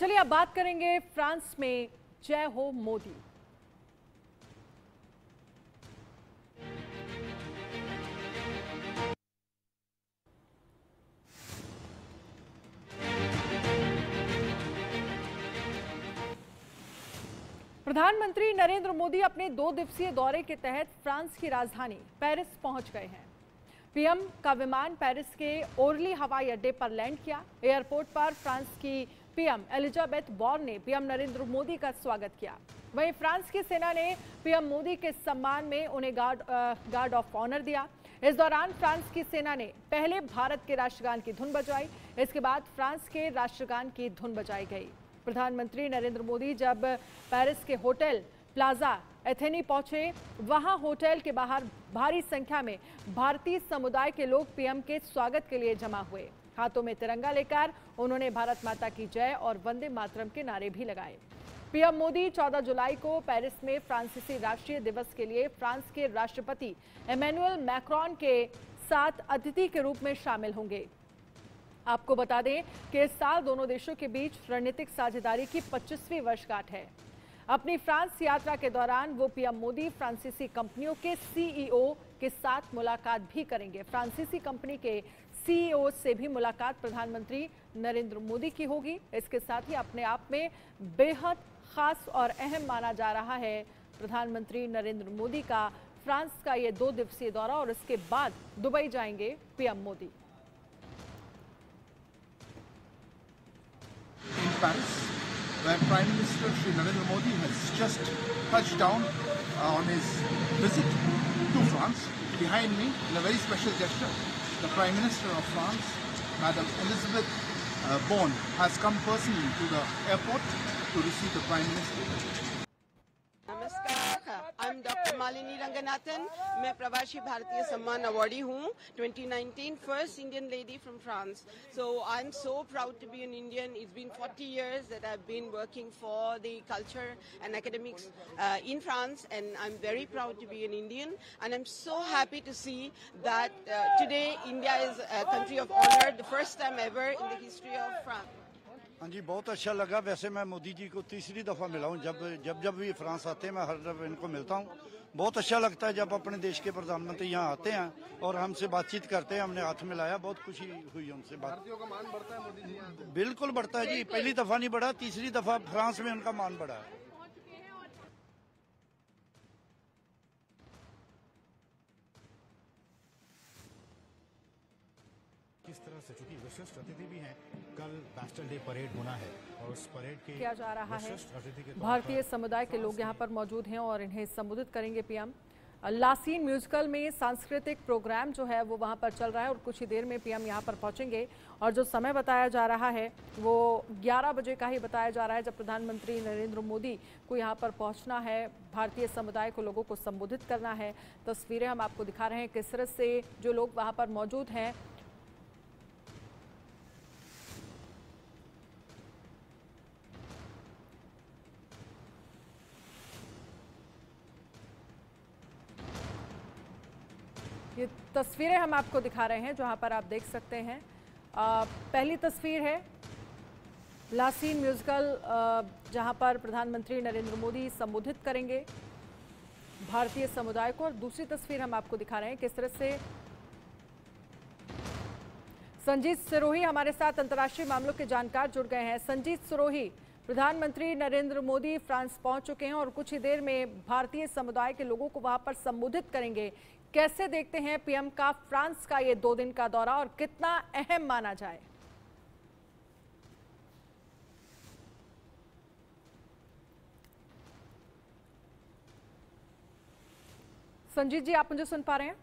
चलिए अब बात करेंगे फ्रांस में जय हो मोदी। प्रधानमंत्री नरेंद्र मोदी अपने 2 दिवसीय दौरे के तहत फ्रांस की राजधानी पेरिस पहुंच गए हैं। पीएम का विमान पेरिस के ओरली हवाई अड्डे पर लैंड किया। एयरपोर्ट पर फ्रांस की पीएम एलिजाबेथ बॉर्न ने पीएम नरेंद्र मोदी का स्वागत किया। वहीं फ्रांस की सेना ने पीएम मोदी के सम्मान में उन्हें गार्ड ऑफ ऑनर दिया। इस दौरान फ्रांस की सेना ने पहले भारत के राष्ट्रगान की धुन बजाई, इसके बाद फ्रांस के राष्ट्रगान की धुन बजाई गई। प्रधानमंत्री नरेंद्र मोदी जब पेरिस के होटल प्लाजा एथेनी पहुंचे, वहां होटल के बाहर भारी संख्या में भारतीय समुदाय के लोग पीएम के स्वागत के लिए जमा हुए। हाथों में तिरंगा लेकर उन्होंने भारत माता की जय और वंदे मातरम के नारे भी लगाए। पीएम मोदी 14 जुलाई को पेरिस में फ्रांसीसी राष्ट्रीय दिवस के लिए फ्रांस के राष्ट्रपति इमैनुअल मैक्रोन के साथ अतिथि के रूप में शामिल होंगे। आपको बता दें कि इस साल दोनों देशों के बीच रणनीतिक साझेदारी की 25वीं वर्षगांठ है। अपनी फ्रांस यात्रा के दौरान वो पीएम मोदी फ्रांसीसी कंपनियों के सीईओ के साथ मुलाकात भी करेंगे। फ्रांसीसी कंपनी के सीईओ से भी मुलाकात प्रधानमंत्री नरेंद्र मोदी की होगी। इसके साथ ही अपने आप में बेहद खास और अहम माना जा रहा है प्रधानमंत्री नरेंद्र मोदी का फ्रांस का ये 2 दिवसीय दौरा, और इसके बाद दुबई जाएंगे PM Modi. In Paris, where Prime Minister Shri Narendra Modi has just touched down on his visit to France. Behind me, in a very special gesture, the Prime Minister of France, Madam Elisabeth Borne, has come personally to the airport to receive the Prime Minister. नमस्कार, I'm Dr. Malini Ranganathan. मैं प्रवासी भारतीय सम्मान awardee हूँ, 2019 first Indian lady from France. So I'm so proud to be an Indian. It's been 40 years that I've been working for the culture and academics in France, and I'm very proud to be an Indian. And I'm so happy to see that today India is a country of honor, the first time ever in the history of France. हाँ जी, बहुत अच्छा लगा। वैसे मैं मोदी जी को तीसरी दफ़ा मिला हूँ। जब भी फ्रांस आते हैं मैं हर दफ़ा इनको मिलता हूँ। बहुत अच्छा लगता है जब अपने देश के प्रधानमंत्री यहाँ आते हैं और हमसे बातचीत करते हैं। हमने हाथ मिलाया, बहुत खुशी हुई उनसे बात। भारतीयों का मान बढ़ता है मोदी जी यहाँ से? बिल्कुल बढ़ता है जी। पहली दफ़ा नहीं बढ़ा, तीसरी दफ़ा फ्रांस में उनका मान बढ़ा है। किस तरह से, चूंकि विशिष्ट अतिथि भी हैं, कल बैस्टल डे परेड होना है और उस परेड के किया जा रहा है। अतिथि के भारतीय समुदाय के लोग यहाँ पर मौजूद हैं और इन्हें संबोधित करेंगे पीएम। लासीन म्यूजिकल में सांस्कृतिक प्रोग्राम जो है वो वहाँ पर चल रहा है और कुछ ही देर में पीएम यहाँ पर पहुँचेंगे। और जो समय बताया जा रहा है वो 11 बजे का ही बताया जा रहा है, जब प्रधानमंत्री नरेंद्र मोदी को यहाँ पर पहुँचना है, भारतीय समुदाय को लोगों को संबोधित करना है। तस्वीरें हम आपको दिखा रहे हैं किस तरह से जो लोग वहाँ पर मौजूद हैं। ये तस्वीरें हम आपको दिखा रहे हैं जहां पर आप देख सकते हैं। पहली तस्वीर है लासीन म्यूजिकल, जहां पर प्रधानमंत्री नरेंद्र मोदी संबोधित करेंगे भारतीय समुदाय को। और दूसरी तस्वीर हम आपको दिखा रहे हैं किस तरह से संजीत सिरोही हमारे साथ अंतर्राष्ट्रीय मामलों के जानकार जुड़ गए हैं। संजीत सिरोही, प्रधानमंत्री नरेंद्र मोदी फ्रांस पहुंच चुके हैं और कुछ ही देर में भारतीय समुदाय के लोगों को वहां पर संबोधित करेंगे। कैसे देखते हैं पीएम का फ्रांस का ये 2 दिन का दौरा और कितना अहम माना जाए? संजीत जी, आप मुझे सुन पा रहे हैं?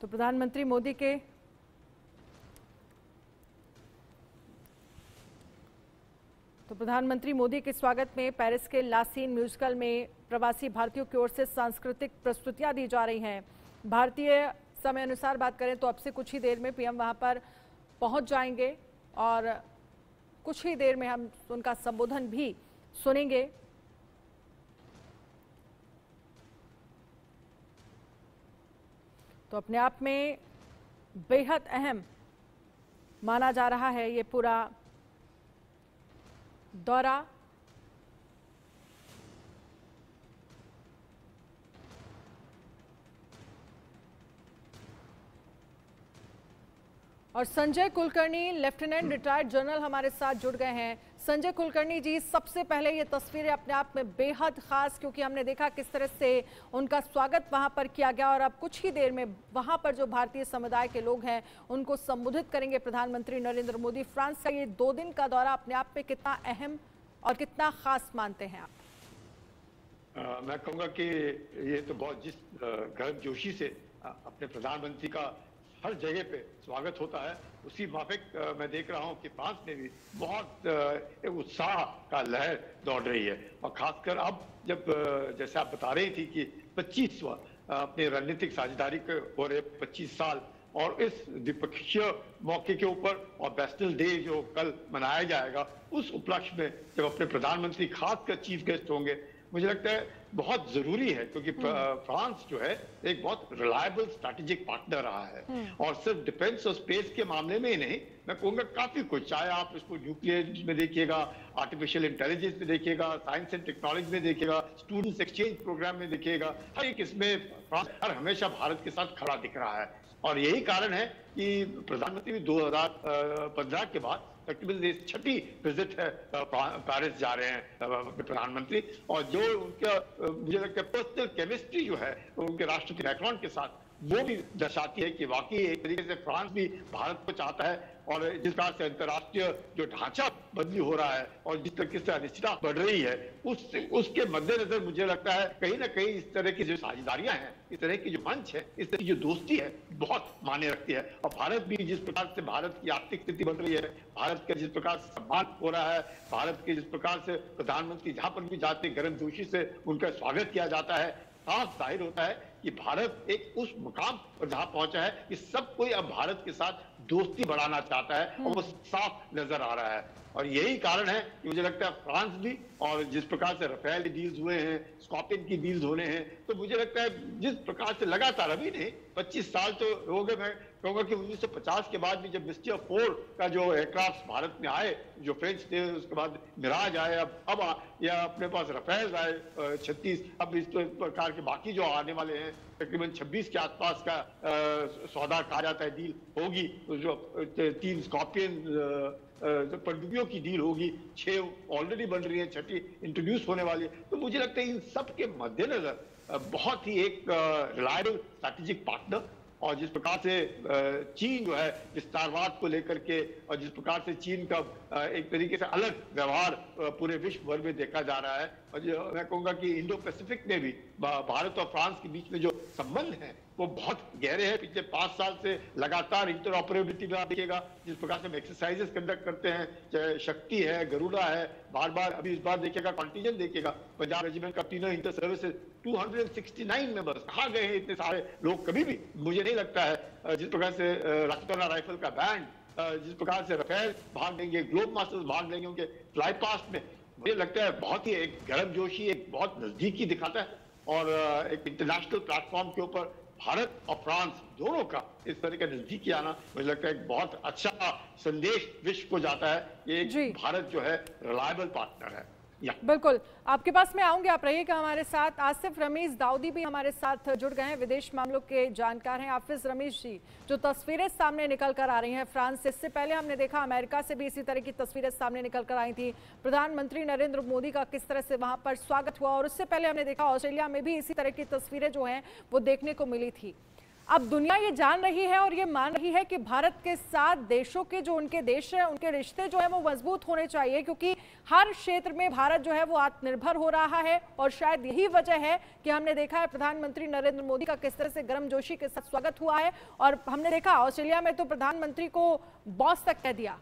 तो प्रधानमंत्री मोदी के स्वागत में पेरिस के लासीन म्यूजिकल में प्रवासी भारतीयों की ओर से सांस्कृतिक प्रस्तुतियां दी जा रही हैं। भारतीय समय अनुसार बात करें तो अब से कुछ ही देर में पीएम वहां पर पहुंच जाएंगे और कुछ ही देर में हम उनका संबोधन भी सुनेंगे। तो अपने आप में बेहद अहम माना जा रहा है ये पूरा दौरा। और Sanjay Kulkarni lieutenant retired general हमारे साथ जुड़ गए हैं। संजय कुलकर्णी जी, सबसे पहले ये तस्वीरें अपने आप में बेहद खास, क्योंकि हमने देखा किस तरह से उनका स्वागत वहां पर किया गया और अब कुछ ही देर में वहां पर जो भारतीय समुदाय के लोग हैं उनको संबोधित करेंगे प्रधानमंत्री नरेंद्र मोदी। फ्रांस का ये 2 दिन का दौरा अपने आप में कितना अहम और कितना खास मानते हैं आप? मैं कहूँगा कि ये तो बहुत जिस गर्मजोशी से अपने प्रधानमंत्री का हर जगह पे स्वागत होता है, उसी माफिक मैं देख रहा हूं कि फ्रांस में भी बहुत उत्साह का लहर दौड़ रही है। और खासकर अब जब जैसे आप बता रही थी कि 25वां अपनी रणनीतिक साझेदारी के हो रहे 25 साल, और इस द्विपक्षीय मौके के ऊपर और बैस्टल डे जो कल मनाया जाएगा, उस उपलक्ष्य में जब अपने प्रधानमंत्री खासकर चीफ गेस्ट होंगे, मुझे लगता है बहुत जरूरी है, क्योंकि फ्रांस जो है एक बहुत रिलायबल स्ट्रैटेजिक पार्टनर रहा है। और सिर्फ डिफेंस और स्पेस के मामले में ही नहीं, मैं कहूँगा काफी कुछ, चाहे आप इसको न्यूक्लियर में देखिएगा, आर्टिफिशियल इंटेलिजेंस में देखिएगा, साइंस एंड टेक्नोलॉजी में देखिएगा, स्टूडेंट्स एक्सचेंज प्रोग्राम में देखिएगा, हर एक इसमें फ्रांस हमेशा भारत के साथ खड़ा दिख रहा है। और यही कारण है कि प्रधानमंत्री भी 2015 के बाद तकरीबन 6ठी विजिट है पेरिस जा रहे हैं प्रधानमंत्री। और जो उनका मुझे लगता है पर्सनल केमिस्ट्री जो है उनके राष्ट्रपति मैक्रोन के साथ, वो भी दर्शाती है कि वाकई एक तरीके से फ्रांस भी भारत को चाहता है। और जिस प्रकार से अंतर्राष्ट्रीय जो ढांचा बदली हो रहा है और जिस तरीके से अनिश्चितता बढ़ रही है, उसके मद्देनजर मुझे लगता है कहीं ना कहीं इस तरह की जो साझेदारियां हैं, इस तरह की जो मंच है, इस तरह की जो दोस्ती है, बहुत मायने रखती है। और भारत भी जिस प्रकार से भारत की आर्थिक स्थिति बढ़ रही है, भारत का जिस प्रकार से सम्मान हो रहा है, भारत के जिस प्रकार से प्रधानमंत्री जहां पर भी जाते गर्मजोशी से उनका स्वागत किया जाता है, साफ जाहिर होता है कि भारत एक उस मुकाम पर जहां पहुंचा है कि सब कोई अब भारत के साथ दोस्ती बढ़ाना चाहता है, और वो साफ नजर आ रहा है। और यही कारण है कि मुझे लगता है फ्रांस भी, और जिस प्रकार से राफेल की डील्स हुए हैं, स्कॉर्पियन की डील्स होने हैं, तो मुझे लगता है जिस प्रकार से लगातार, अभी नहीं 25 साल तो हो गए, मैं कहूँगा कि 1950 के बाद भी जब मिस्टर 4 का जो एयरक्राफ्ट भारत में आए, जो फ्रेंच थे, उसके बाद मिराज आए, अब या अपने पास राफेल आए 36, अब इस प्रकार के बाकी जो आने वाले हैं तकरीबन 26 के आसपास का सौदा कहा जाता है, डील होगी। जो 3 स्कॉर्पियन पनडुब्बियों की डील होगी, 6 ऑलरेडी बन रही है, 6ठी इंट्रोड्यूस होने वाली है। तो मुझे लगता है इन सब के मद्देनजर बहुत ही एक रिलायबल स्ट्रैटेजिक पार्टनर, और जिस प्रकार से चीन जो है विस्तारवाद को लेकर के, और जिस प्रकार से चीन का एक तरीके से अलग व्यवहार पूरे विश्व भर में देखा जा रहा है, और जो मैं कहूँगा कि इंडो पैसिफिक में भी भारत और फ्रांस के बीच में जो संबंध है वो बहुत गहरे हैं। पिछले 5 साल से लगातार इंटरऑपरेबिलिटी में आप देखिएगा, जिस प्रकार से हम एक्सरसाइजेस कंडक्ट करते हैं, चाहे शक्ति है, गरुड़ा है, बार बार अभी इस बार देखिएगा कॉन्टिजेंट देखिएगा, पंजाब रेजिमेंट का तीनों इंटर सर्विसेज 269 मेंबर्स, कहाँ गए हैं इतने सारे लोग? कभी भी मुझे नहीं लगता है। जिस प्रकार से राष्ट्रपति राइफल का बैंड, जिस प्रकार से राफेल भाग लेंगे, ग्लोब मास्टर्स भाग लेंगे उनके फ्लाई पास्ट में, मुझे लगता है बहुत ही एक गर्मजोशी, एक बहुत नजदीकी दिखाता है। और एक इंटरनेशनल प्लेटफॉर्म के ऊपर भारत और फ्रांस दोनों का इस तरह का नजदीकी आना, मुझे लगता है एक बहुत अच्छा संदेश विश्व को जाता है। ये एक भारत जो है रिलायबल पार्टनर है। बिल्कुल, आपके पास में आऊंगे, आप रहिएगा हमारे साथ। आसिफ रमीज दाऊदी भी हमारे साथ जुड़ गए हैं, विदेश मामलों के जानकार हैं। हाफिज रमीज जी, जो तस्वीरें सामने निकल कर आ रही हैं फ्रांस से, इससे पहले हमने देखा अमेरिका से भी इसी तरह की तस्वीरें सामने निकल कर आई थी, प्रधानमंत्री नरेंद्र मोदी का किस तरह से वहां पर स्वागत हुआ, और उससे पहले हमने देखा ऑस्ट्रेलिया में भी इसी तरह की तस्वीरें जो हैं वो देखने को मिली थी। अब दुनिया ये जान रही है और ये मान रही है कि भारत के साथ देशों के जो उनके देश है, उनके रिश्ते जो है वो मजबूत होने चाहिए, क्योंकि हर क्षेत्र में भारत जो है वो आत्मनिर्भर हो रहा है। और शायद यही वजह है कि हमने देखा है प्रधानमंत्री नरेंद्र मोदी का किस तरह से गर्मजोशी के साथ स्वागत हुआ है। और हमने देखा ऑस्ट्रेलिया में तो प्रधानमंत्री को बॉस तक कह दिया।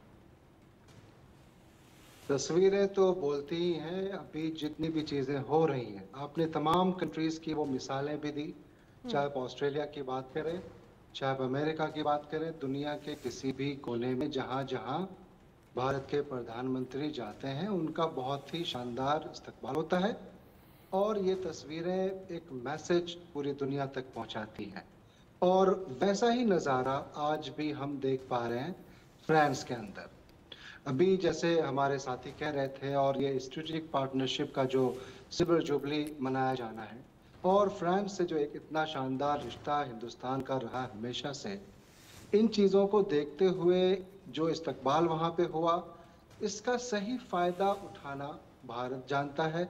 तस्वीरें तो बोलती ही हैं। अभी जितनी भी चीजें हो रही हैं, आपने तमाम कंट्रीज की वो मिसालें भी दी, चाहे आप ऑस्ट्रेलिया की बात करें, चाहे आप अमेरिका की बात करें, दुनिया के किसी भी कोने में जहां जहां भारत के प्रधानमंत्री जाते हैं उनका बहुत ही शानदार इस्तकबाल होता है। और ये तस्वीरें एक मैसेज पूरी दुनिया तक पहुंचाती हैं। और वैसा ही नज़ारा आज भी हम देख पा रहे हैं फ्रांस के अंदर। अभी जैसे हमारे साथी कह रहे थे, और ये स्ट्रेटेजिक पार्टनरशिप का जो सिल्वर जुबली मनाया जाना है, और फ्रांस से जो एक इतना शानदार रिश्ता हिंदुस्तान का रहा हमेशा से, इन चीज़ों को देखते हुए जो इस्तकबाल वहाँ पे हुआ, इसका सही फ़ायदा उठाना भारत जानता है,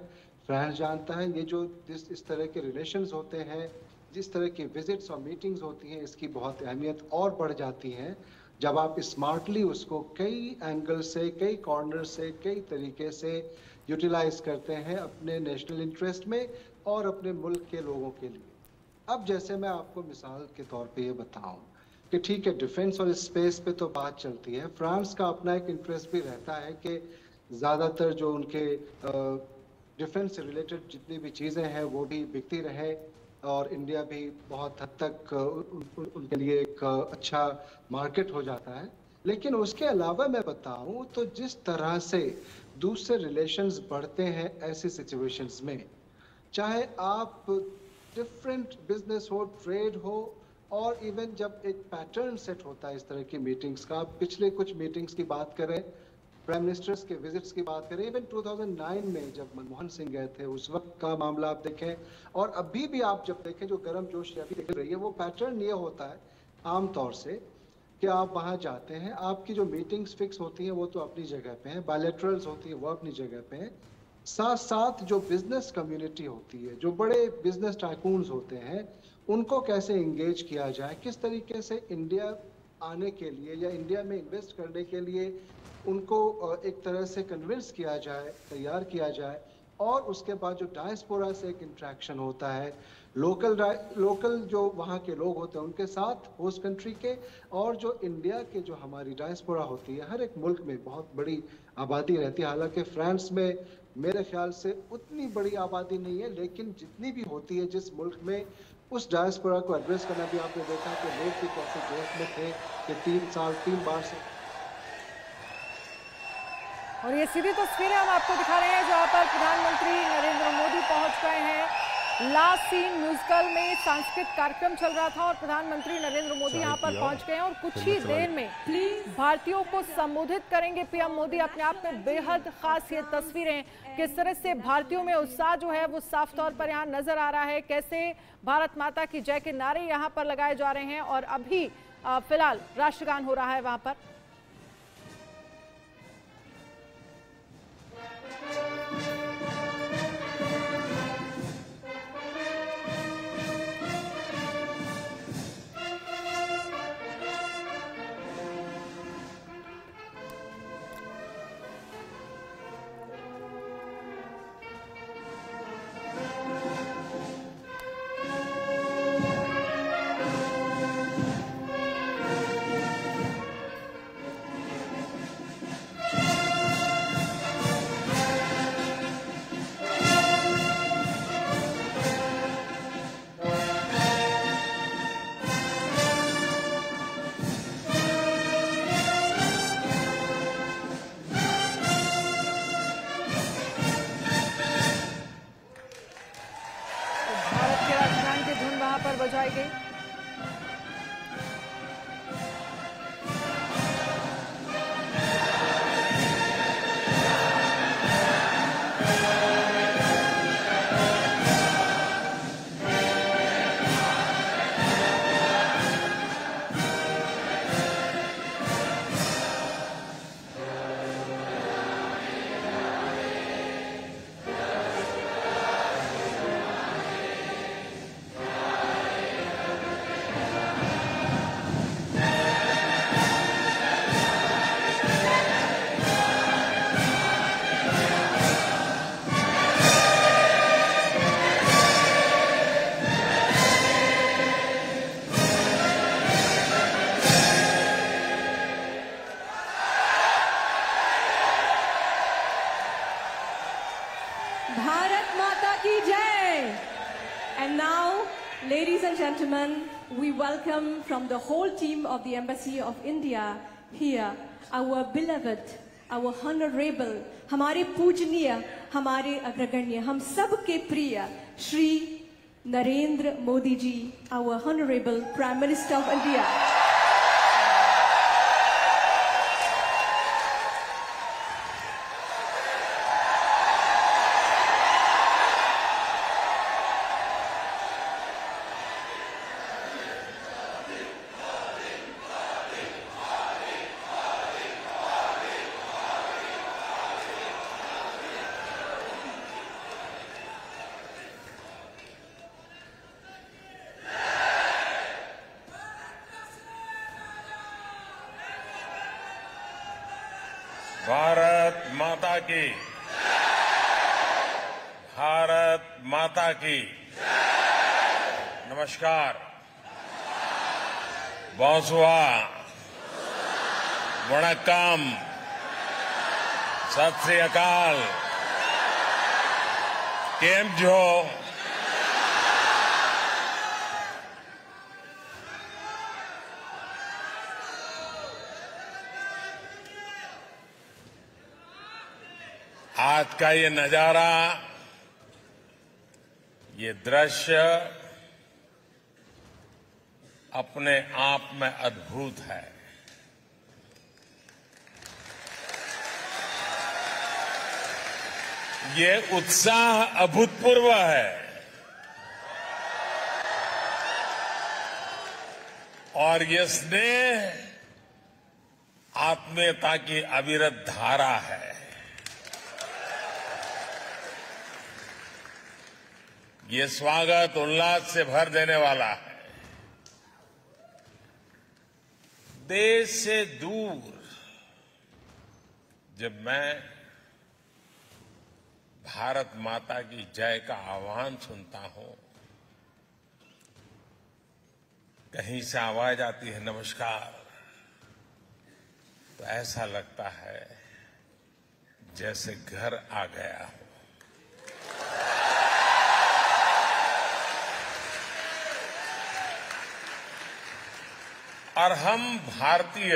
फ्रांस जानता है। ये जो इस तरह के रिलेशंस होते हैं, जिस तरह की विजिट्स और मीटिंग्स होती हैं, इसकी बहुत अहमियत और बढ़ जाती है जब आप स्मार्टली उसको कई एंगल से, कई कॉर्नर से, कई तरीके से यूटिलाइज करते हैं अपने नेशनल इंटरेस्ट में और अपने मुल्क के लोगों के लिए। अब जैसे मैं आपको मिसाल के तौर पे ये बताऊं कि ठीक है, डिफेंस और स्पेस पे तो बात चलती है, फ्रांस का अपना एक इंटरेस्ट भी रहता है कि ज़्यादातर जो उनके डिफेंस से रिलेटेड जितनी भी चीज़ें हैं वो भी बिकती रहे, और इंडिया भी बहुत हद तक उनके लिए एक अच्छा मार्केट हो जाता है। लेकिन उसके अलावा मैं बताऊं तो जिस तरह से दूसरे रिलेशंस बढ़ते हैं ऐसी सिचुएशंस में, चाहे आप डिफरेंट बिजनेस हो, ट्रेड हो, और इवन जब एक पैटर्न सेट होता है इस तरह की मीटिंग्स का, पिछले कुछ मीटिंग्स की बात करें, प्राइम मिनिस्टर्स के विजिट्स की बात करें, इवन 2009 में जब मनमोहन सिंह गए थे उस वक्त का मामला आप देखें, और अभी भी आप जब देखें जो गर्म जोशी अभी दिख रही है, वो पैटर्न ये होता है आमतौर से कि आप वहाँ जाते हैं, आपकी जो मीटिंग्स फिक्स होती हैं वो तो अपनी जगह पे हैं, बायलैटरल्स होती है वो अपनी जगह पे हैं, साथ साथ जो बिजनेस कम्युनिटी होती है, जो बड़े बिजनेस टाइकून्स होते हैं, उनको कैसे इंगेज किया जाए, किस तरीके से इंडिया आने के लिए या इंडिया में इन्वेस्ट करने के लिए उनको एक तरह से कन्विंस किया जाए, तैयार किया जाए, और उसके बाद जो डायस्पोरा से एक इंट्रैक्शन होता है, लोकल जो वहाँ के लोग होते हैं उनके साथ, होस्ट कंट्री के, और जो इंडिया के जो हमारी डायस्पोरा होती है, हर एक मुल्क में बहुत बड़ी आबादी रहती है। हालांकि फ्रांस में मेरे ख्याल से उतनी बड़ी आबादी नहीं है, लेकिन जितनी भी होती है जिस मुल्क में, उस डायस्पोरा को एड्रेस करना भी आपने देखा कि लोग भी कैसे जोश में थे कि 3 बार से। और ये सीधी तस्वीरें हम आपको दिखा रहे हैं जहां पर प्रधानमंत्री नरेंद्र मोदी पहुंच गए हैं। लास्ट सीन म्यूजिकल में सांस्कृतिक कार्यक्रम चल रहा था और प्रधानमंत्री नरेंद्र मोदी यहां पर पहुंच गए हैं और कुछ ही देर में भारतीयों को संबोधित करेंगे पीएम मोदी। अपने आप में बेहद खास ये तस्वीरें, किस तरह से भारतीयों में उत्साह जो है वो साफ तौर पर यहाँ नजर आ रहा है, कैसे भारत माता की जय के नारे यहाँ पर लगाए जा रहे हैं, और अभी फिलहाल राष्ट्रगान हो रहा है वहां पर। बजाई गई। And now, ladies and gentlemen, we welcome from the whole team of the Embassy of India here, our beloved, our honorable, हमारे पूजनीय, हमारे अग्रगण्य, हम सब के प्रिय Shri Narendra Modi ji, our Honorable Prime Minister of India. Bharat माता की, भारत माता की। नमस्कार, bonsoir, वणक्कम, सत श्री अकाल, केम जो। आज का ये नजारा, ये दृश्य अपने आप में अद्भुत है। ये उत्साह अभूतपूर्व है और ये स्नेह आत्मीयता की अविरत धारा है। ये स्वागत उल्लास से भर देने वाला है। देश से दूर जब मैं भारत माता की जय का आह्वान सुनता हूं, कहीं से आवाज आती है नमस्कार, तो ऐसा लगता है जैसे घर आ गया हो। और हम भारतीय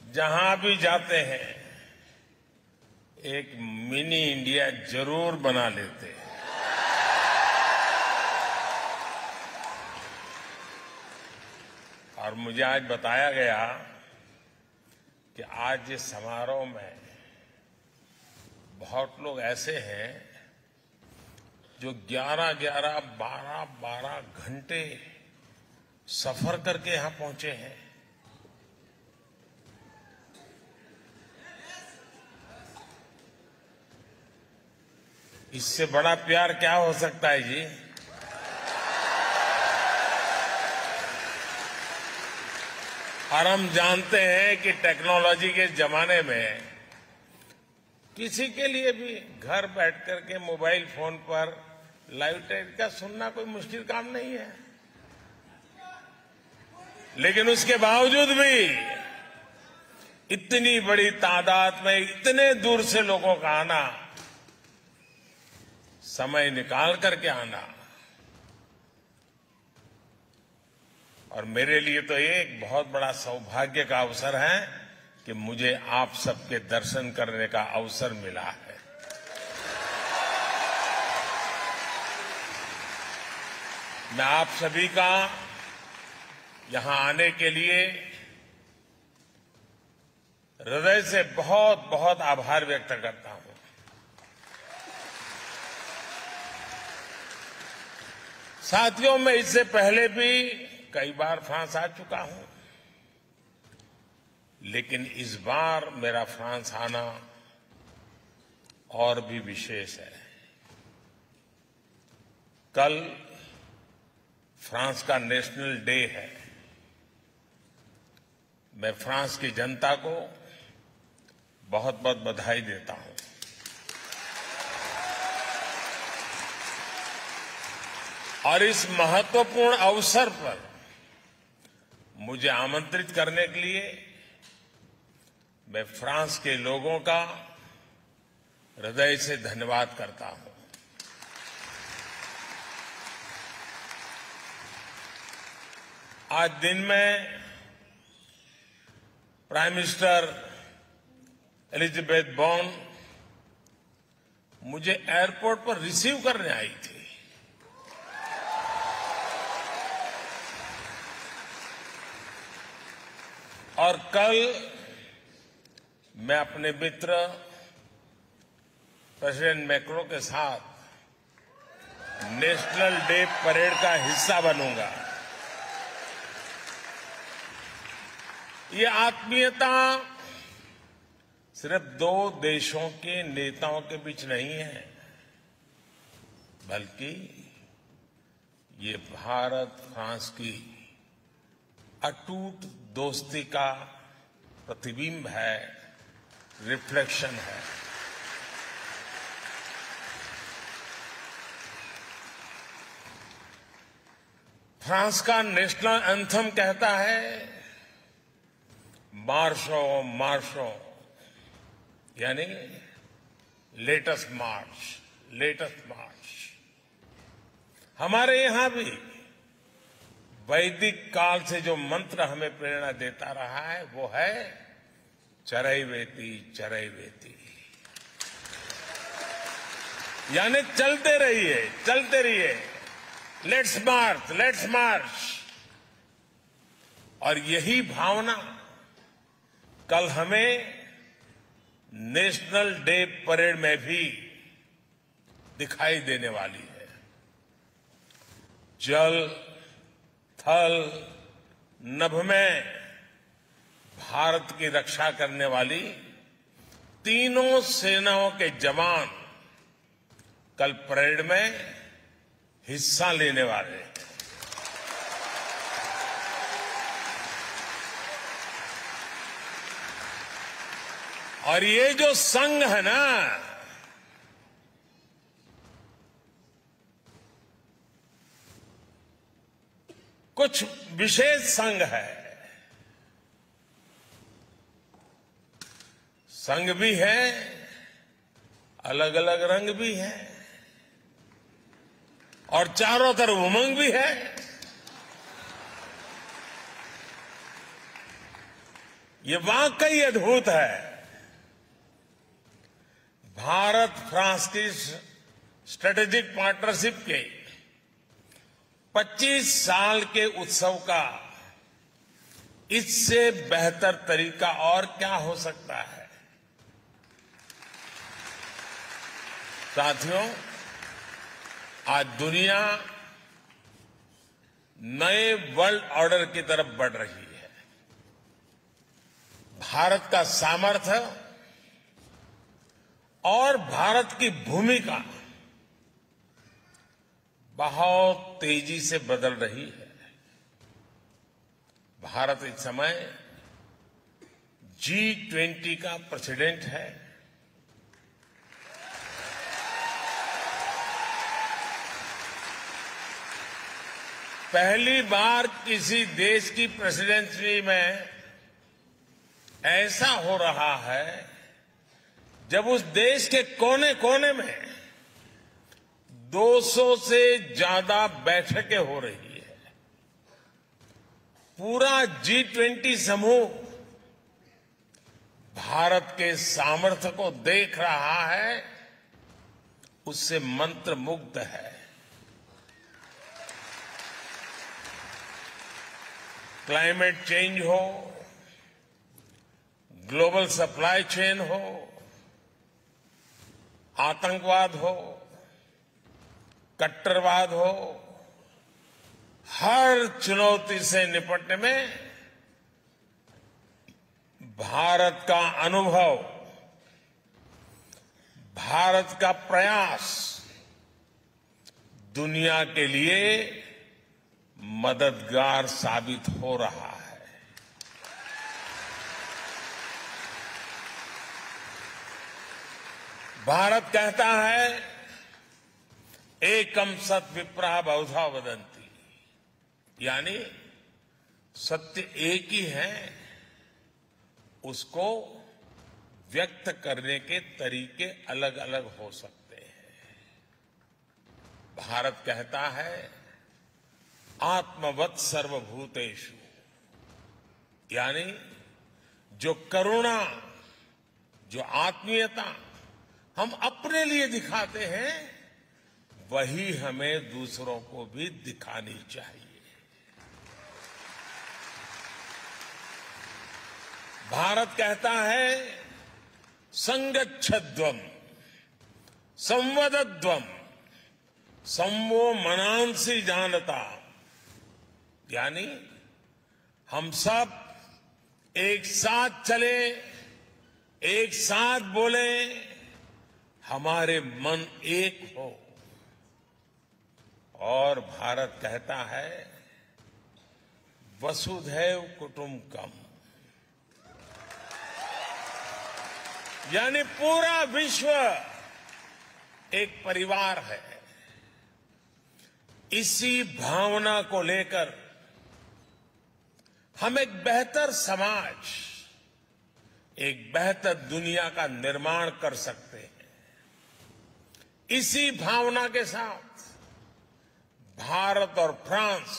जहां भी जाते हैं एक मिनी इंडिया जरूर बना लेते हैं। और मुझे आज बताया गया कि आज इस समारोह में बहुत लोग ऐसे हैं जो 11-11, 12-12 घंटे सफर करके यहां पहुंचे हैं। इससे बड़ा प्यार क्या हो सकता है जी? और हम जानते हैं कि टेक्नोलॉजी के जमाने में किसी के लिए भी घर बैठ करके मोबाइल फोन पर लाइव टेलीकास्ट सुनना कोई मुश्किल काम नहीं है। लेकिन उसके बावजूद भी इतनी बड़ी तादाद में इतने दूर से लोगों का आना, समय निकाल करके आना, और मेरे लिए तो ये एक बहुत बड़ा सौभाग्य का अवसर है कि मुझे आप सबके दर्शन करने का अवसर मिला है। मैं आप सभी का यहां आने के लिए हृदय से बहुत बहुत आभार व्यक्त करता हूं। साथियों, मैं इससे पहले भी कई बार फ्रांस आ चुका हूं, लेकिन इस बार मेरा फ्रांस आना और भी विशेष है। कल फ्रांस का नेशनल डे है। मैं फ्रांस की जनता को बहुत बहुत बधाई देता हूं। और इस महत्वपूर्ण अवसर पर मुझे आमंत्रित करने के लिए मैं फ्रांस के लोगों का हृदय से धन्यवाद करता हूं। आज दिन में प्राइम मिनिस्टर एलिजाबेथ बोर्न मुझे एयरपोर्ट पर रिसीव करने आई थी। और कल मैं अपने मित्र प्रेसिडेंट मैक्रो के साथ नेशनल डे परेड का हिस्सा बनूंगा। ये आत्मीयता सिर्फ दो देशों के नेताओं के बीच नहीं है, बल्कि ये भारत फ्रांस की अटूट दोस्ती का प्रतिबिंब है, रिफ्लेक्शन है। फ्रांस का नेशनल एंथम कहता है मार्शो मार्शो, यानी लेटेस्ट मार्च लेटेस्ट मार्च। हमारे यहां भी वैदिक काल से जो मंत्र हमें प्रेरणा देता रहा है वो है चरैवेति चरैवेति, यानी चलते रहिए, लेट्स मार्च। और यही भावना कल हमें नेशनल डे परेड में भी दिखाई देने वाली है। जल थल नभ में भारत की रक्षा करने वाली तीनों सेनाओं के जवान कल परेड में हिस्सा लेने वाले हैं। और ये जो संघ है ना, कुछ विशेष संघ है। संघ भी है, अलग अलग रंग भी है, और चारों तरफ उमंग भी है। ये वाकई अद्भुत है। भारत फ्रांस की स्ट्रेटेजिक पार्टनरशिप के 25 साल के उत्सव का इससे बेहतर तरीका और क्या हो सकता है। साथियों, आज दुनिया नए वर्ल्ड ऑर्डर की तरफ बढ़ रही है। भारत का सामर्थ्य और भारत की भूमिका बहुत तेजी से बदल रही है। भारत इस समय G20 का प्रेसिडेंट है। पहली बार किसी देश की प्रेसिडेंसी में ऐसा हो रहा है जब उस देश के कोने कोने में 200 से ज्यादा बैठकें हो रही है। पूरा G20 समूह भारत के सामर्थ्य को देख रहा है, उससे मंत्रमुग्ध है। क्लाइमेट चेंज हो, ग्लोबल सप्लाई चेन हो, आतंकवाद हो, कट्टरवाद हो, हर चुनौती से निपटने में भारत का अनुभव, भारत का प्रयास दुनिया के लिए मददगार साबित हो रहा है। भारत कहता है एकम सत विप्रा बहुधा वदंती, यानी सत्य एक ही है, उसको व्यक्त करने के तरीके अलग अलग हो सकते हैं। भारत कहता है आत्मवत् सर्वभूतेषु, यानी जो करुणा, जो आत्मीयता हम अपने लिए दिखाते हैं, वही हमें दूसरों को भी दिखानी चाहिए। भारत कहता है संगच्छध्वम संवदध्वम संवो मनांसि जानता, यानी हम सब एक साथ चले, एक साथ बोले, हमारे मन एक हो। और भारत कहता है वसुधैव कुटुंबकम, यानी पूरा विश्व एक परिवार है। इसी भावना को लेकर हम एक बेहतर समाज, एक बेहतर दुनिया का निर्माण कर सकते हैं। इसी भावना के साथ भारत और फ्रांस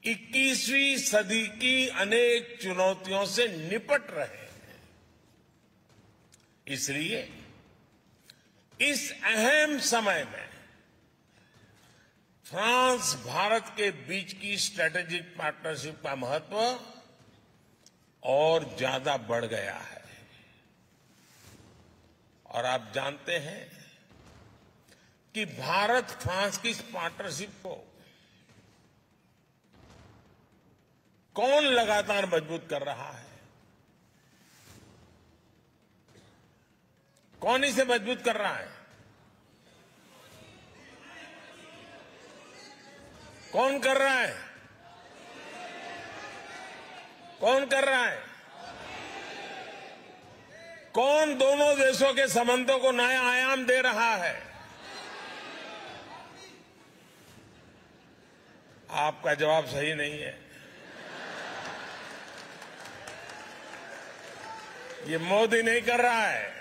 21वीं सदी की अनेक चुनौतियों से निपट रहे हैं। इसलिए इस अहम समय में फ्रांस भारत के बीच की स्ट्रेटेजिक पार्टनरशिप का महत्व और ज्यादा बढ़ गया है। और आप जानते हैं कि भारत फ्रांस की इस पार्टनरशिप को कौन लगातार मजबूत कर रहा है? कौन इसे मजबूत कर रहा है? कौन कर रहा है? कौन कर रहा है? कौन दोनों देशों के संबंधों को नया आयाम दे रहा है? आपका जवाब सही नहीं है। ये मोदी नहीं कर रहा है।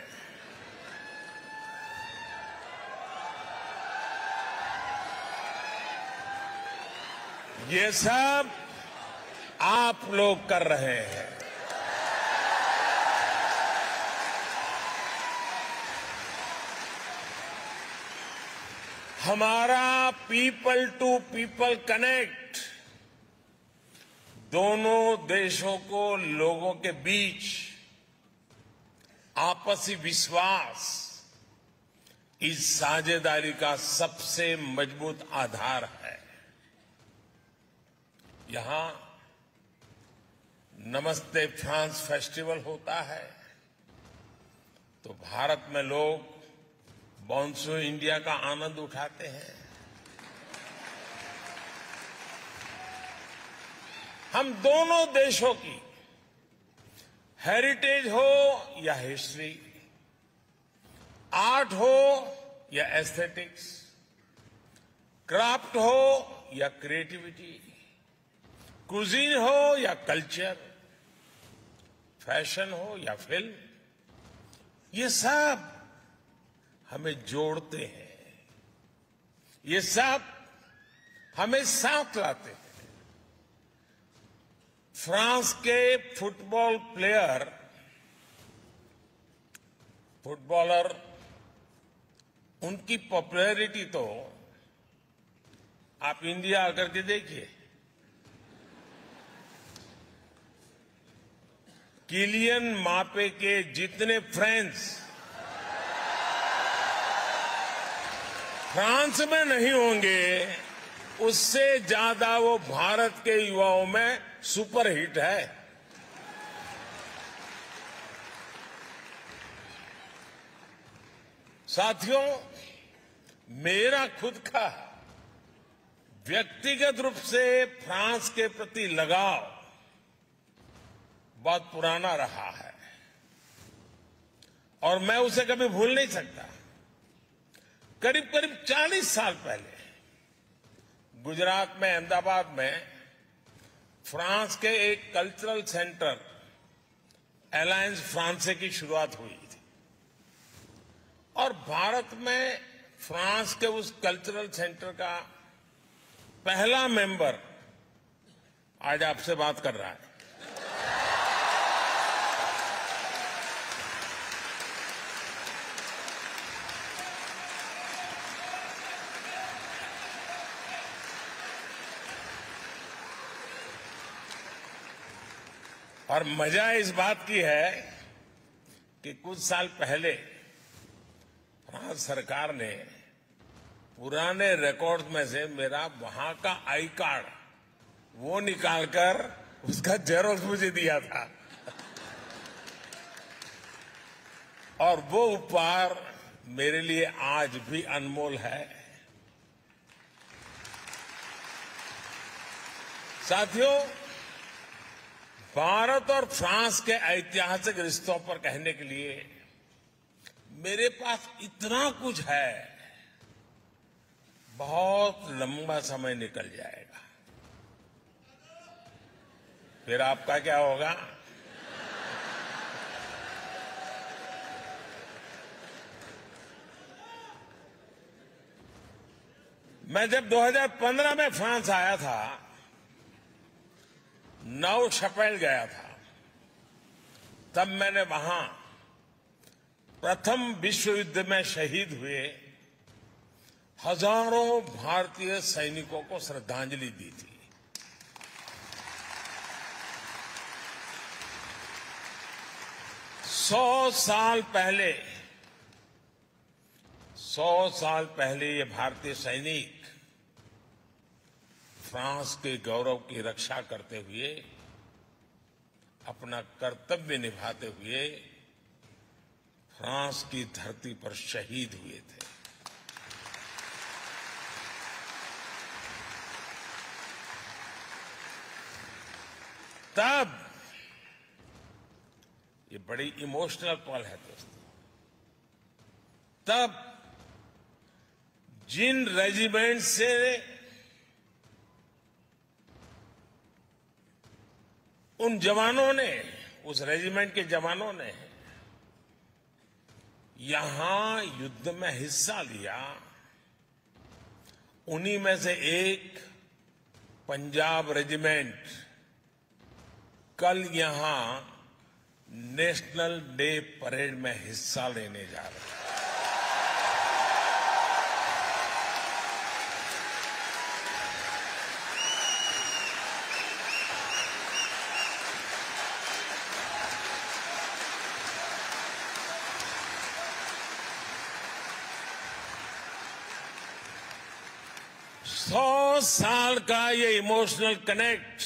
ये सब आप लोग कर रहे हैं। हमारा पीपल टू पीपल कनेक्ट दोनों देशों को लोगों के बीच आपसी विश्वास, इस साझेदारी का सबसे मजबूत आधार है। यहां नमस्ते फ्रांस फेस्टिवल होता है तो भारत में लोग बॉन्सो इंडिया का आनंद उठाते हैं। हम दोनों देशों की हेरिटेज हो या हिस्ट्री, आर्ट हो या एस्थेटिक्स, क्राफ्ट हो या क्रिएटिविटी, कुजीन हो या कल्चर, फैशन हो या फिल्म, ये सब हमें जोड़ते हैं। ये सब हमें साथ लाते हैं। फ्रांस के फुटबॉलर उनकी पॉपुलैरिटी तो आप इंडिया आकर के देखिए। किलियन मापे के जितने फ्रेंड्स फ्रांस में नहीं होंगे, उससे ज्यादा वो भारत के युवाओं में सुपरहिट है। साथियों, मेरा खुद का व्यक्तिगत रूप से फ्रांस के प्रति लगाव बहुत पुराना रहा है और मैं उसे कभी भूल नहीं सकता। करीब करीब 40 साल पहले गुजरात में, अहमदाबाद में फ्रांस के एक कल्चरल सेंटर अलायंस फ्रांसे की शुरुआत हुई थी और भारत में फ्रांस के उस कल्चरल सेंटर का पहला मेंबर आज आपसे बात कर रहा है। और मजा इस बात की है कि कुछ साल पहले फ्रांस सरकार ने पुराने रिकॉर्ड में से मेरा वहां का आई कार्ड वो निकालकर उसका जेरोक्स मुझे दिया था और वो उपहार मेरे लिए आज भी अनमोल है। साथियों, भारत और फ्रांस के ऐतिहासिक रिश्तों पर कहने के लिए मेरे पास इतना कुछ है, बहुत लंबा समय निकल जाएगा। फिर आपका क्या होगा? मैं जब 2015 में फ्रांस आया था, नौ शपेल गया था, तब मैंने वहां प्रथम विश्व युद्ध में शहीद हुए हजारों भारतीय सैनिकों को श्रद्धांजलि दी थी। सौ साल पहले ये भारतीय सैनिक फ्रांस के गौरव की रक्षा करते हुए, अपना कर्तव्य निभाते हुए फ्रांस की धरती पर शहीद हुए थे। तब ये बड़ी इमोशनल पल है दोस्तों। तब जिन रेजिमेंट से उन जवानों ने, उस रेजिमेंट के जवानों ने यहां युद्ध में हिस्सा लिया, उन्हीं में से एक पंजाब रेजिमेंट कल यहां नेशनल डे परेड में हिस्सा लेने जा रहा है। सौ साल का ये इमोशनल कनेक्ट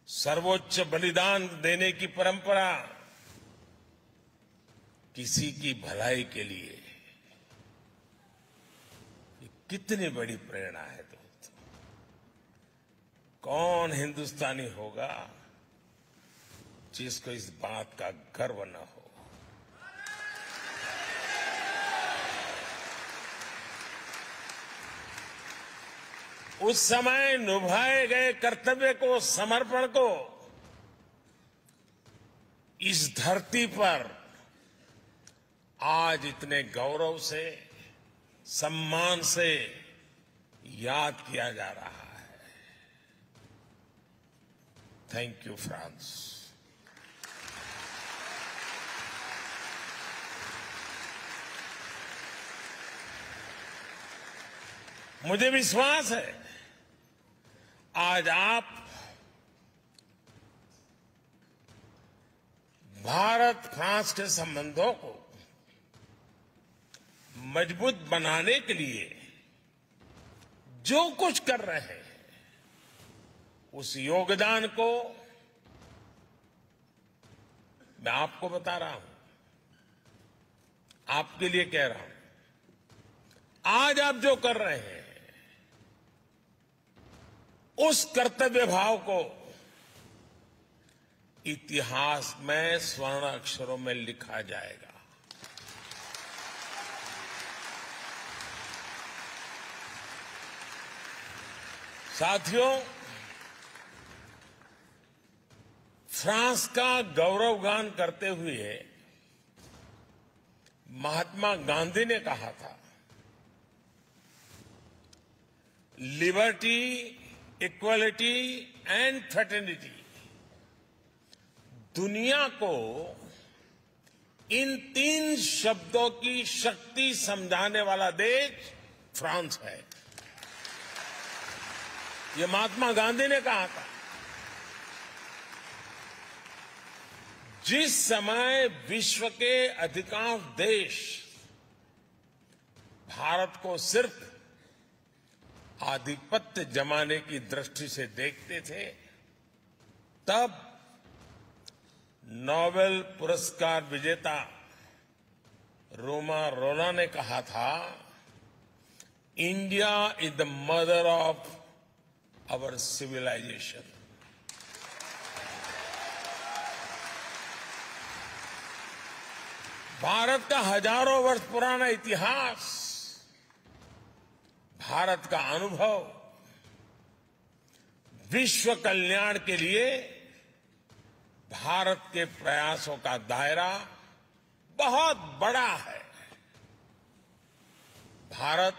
सर्वोच्च बलिदान देने की परंपरा किसी की भलाई के लिए, ये कितनी बड़ी प्रेरणा है दोस्तों। कौन हिंदुस्तानी होगा जिसको इस बात का गर्व न हो। उस समय निभाए गए कर्तव्य को, समर्पण को इस धरती पर आज इतने गौरव से, सम्मान से याद किया जा रहा है। Thank you France. मुझे विश्वास है आज आप भारत फ्रांस के संबंधों को मजबूत बनाने के लिए जो कुछ कर रहे हैं, उस योगदान को मैं आपको बता रहा हूं, आपके लिए कह रहा हूं। आज आप जो कर रहे हैं उस कर्तव्य भाव को इतिहास में स्वर्ण अक्षरों में लिखा जाएगा। साथियों, फ्रांस का गौरवगान करते हुए महात्मा गांधी ने कहा था, लिबर्टी, इक्वलिटी एंड फ्रेटर्निटी। दुनिया को इन तीन शब्दों की शक्ति समझाने वाला देश फ्रांस है। ये महात्मा गांधी ने कहा था। जिस समय विश्व के अधिकांश देश भारत को सिर्फ आधिपत्य जमाने की दृष्टि से देखते थे, तब नोबेल पुरस्कार विजेता रोमा रोला ने कहा था, India is the mother of our civilization. Bharat का हजारों वर्ष पुराना इतिहास, भारत का अनुभव विश्व कल्याण के लिए भारत के प्रयासों का दायरा बहुत बड़ा है। भारत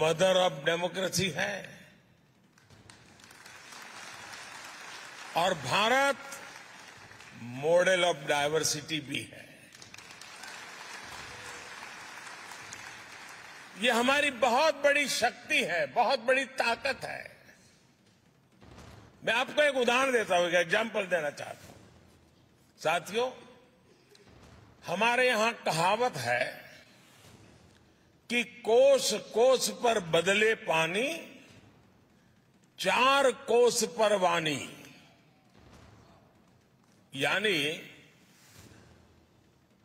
मदर ऑफ डेमोक्रेसी है और भारत मॉडल ऑफ डायवर्सिटी भी है। ये हमारी बहुत बड़ी शक्ति है, बहुत बड़ी ताकत है। मैं आपको एक उदाहरण देता हूं, एक एग्जाम्पल देना चाहता हूं। साथियों, हमारे यहां कहावत है कि कोस कोस पर बदले पानी, 4 कोस पर वाणी। यानी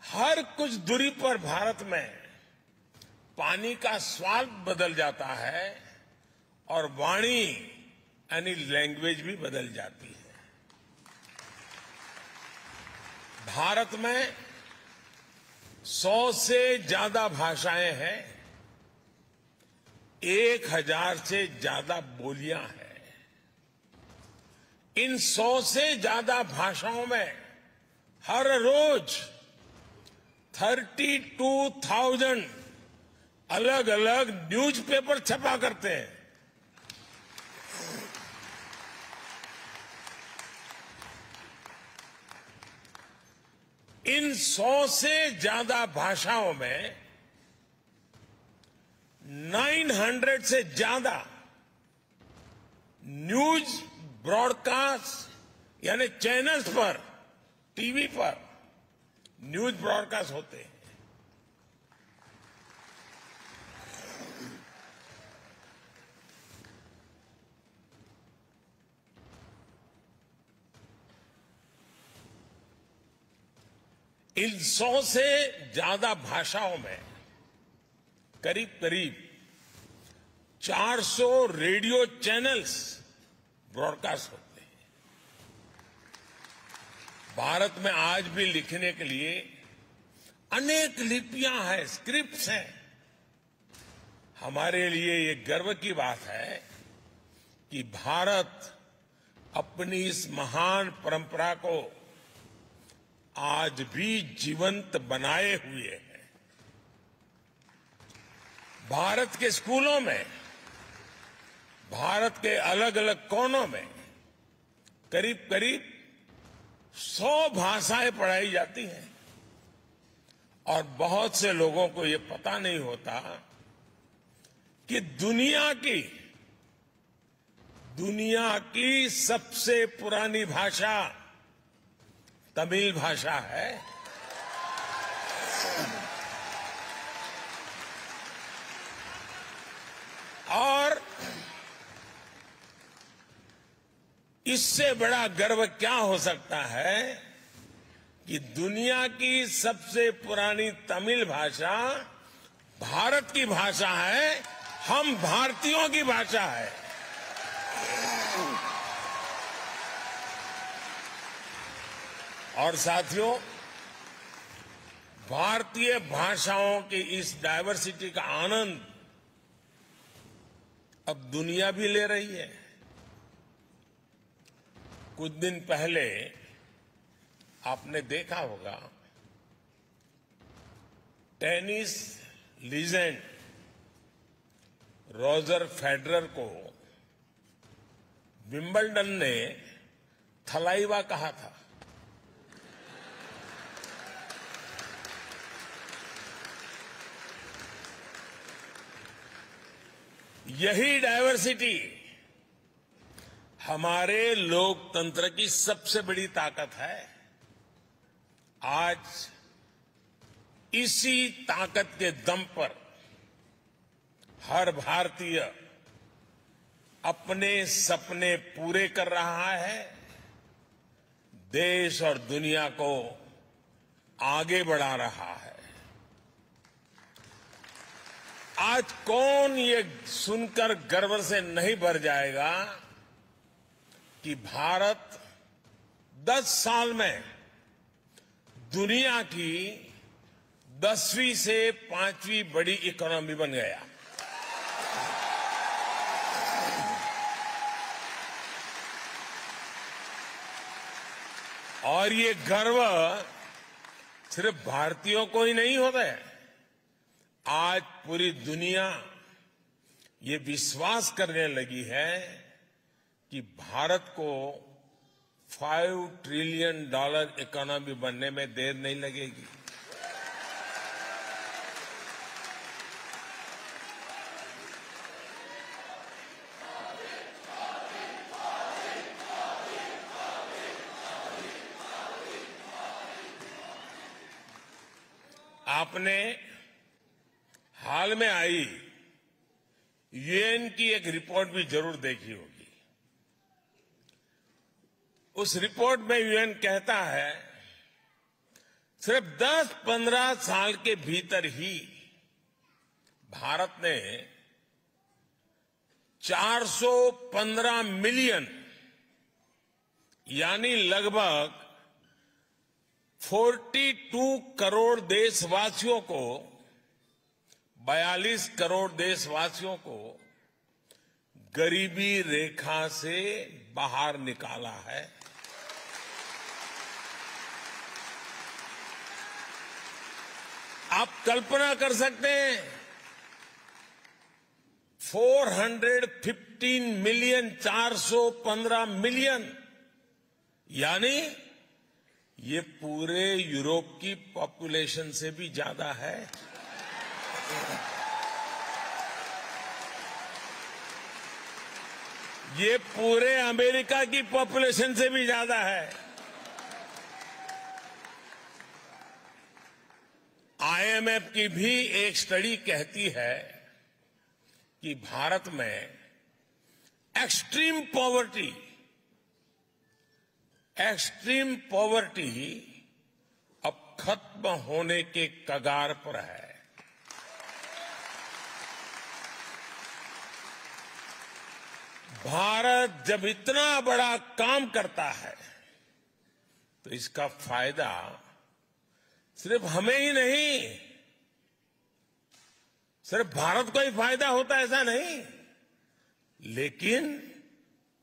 हर कुछ दूरी पर भारत में पानी का स्वाद बदल जाता है और वाणी यानी लैंग्वेज भी बदल जाती है। भारत में 100 से ज्यादा भाषाएं हैं, 1000 से ज्यादा बोलियां हैं। इन 100 से ज्यादा भाषाओं में हर रोज 32,000 अलग अलग न्यूज़पेपर छपा करते हैं। इन 100 से ज्यादा भाषाओं में 900 से ज्यादा न्यूज ब्रॉडकास्ट यानी चैनल्स पर, टीवी पर न्यूज ब्रॉडकास्ट होते हैं। इन 100 से ज्यादा भाषाओं में करीब करीब 400 रेडियो चैनल्स ब्रॉडकास्ट होते हैं। भारत में आज भी लिखने के लिए अनेक लिपियां हैं, स्क्रिप्ट्स हैं। हमारे लिए ये गर्व की बात है कि भारत अपनी इस महान परंपरा को आज भी जीवंत बनाए हुए है। भारत के स्कूलों में, भारत के अलग अलग कोनों में करीब करीब 100 भाषाएं पढ़ाई जाती हैं और बहुत से लोगों को ये पता नहीं होता कि दुनिया की सबसे पुरानी भाषा तमिल भाषा है। और इससे बड़ा गर्व क्या हो सकता है कि दुनिया की सबसे पुरानी तमिल भाषा भारत की भाषा है, हम भारतीयों की भाषा है। और साथियों, भारतीय भाषाओं की इस डायवर्सिटी का आनंद अब दुनिया भी ले रही है। कुछ दिन पहले आपने देखा होगा, टेनिस लीजेंड रोजर फेडरर को विंबलडन ने थलाइवा कहा था। यही डायवर्सिटी हमारे लोकतंत्र की सबसे बड़ी ताकत है। आज इसी ताकत के दम पर हर भारतीय अपने सपने पूरे कर रहा है, देश और दुनिया को आगे बढ़ा रहा है। आज कौन ये सुनकर गर्व से नहीं भर जाएगा कि भारत 10 साल में दुनिया की 10वीं से 5वीं बड़ी इकोनॉमी बन गया। और ये गर्व सिर्फ भारतीयों को ही नहीं होता है, आज पूरी दुनिया ये विश्वास करने लगी है कि भारत को $5 ट्रिलियन इकोनॉमी बनने में देर नहीं लगेगी। आपने हाल में आई यूएन की एक रिपोर्ट भी जरूर देखी होगी। उस रिपोर्ट में यूएन कहता है सिर्फ 10-15 साल के भीतर ही भारत ने 415 मिलियन यानी लगभग 42 करोड़ देशवासियों को 42 करोड़ देशवासियों को गरीबी रेखा से बाहर निकाला है। आप कल्पना कर सकते हैं 415 मिलियन 415 मिलियन यानी ये पूरे यूरोप की पॉपुलेशन से भी ज्यादा है। ये पूरे अमेरिका की पॉपुलेशन से भी ज्यादा है। आईएमएफ की भी एक स्टडी कहती है कि भारत में एक्सट्रीम पॉवर्टी अब खत्म होने के कगार पर है। भारत जब इतना बड़ा काम करता है तो इसका फायदा सिर्फ हमें ही नहीं, सिर्फ भारत को ही फायदा होता ऐसा नहीं, लेकिन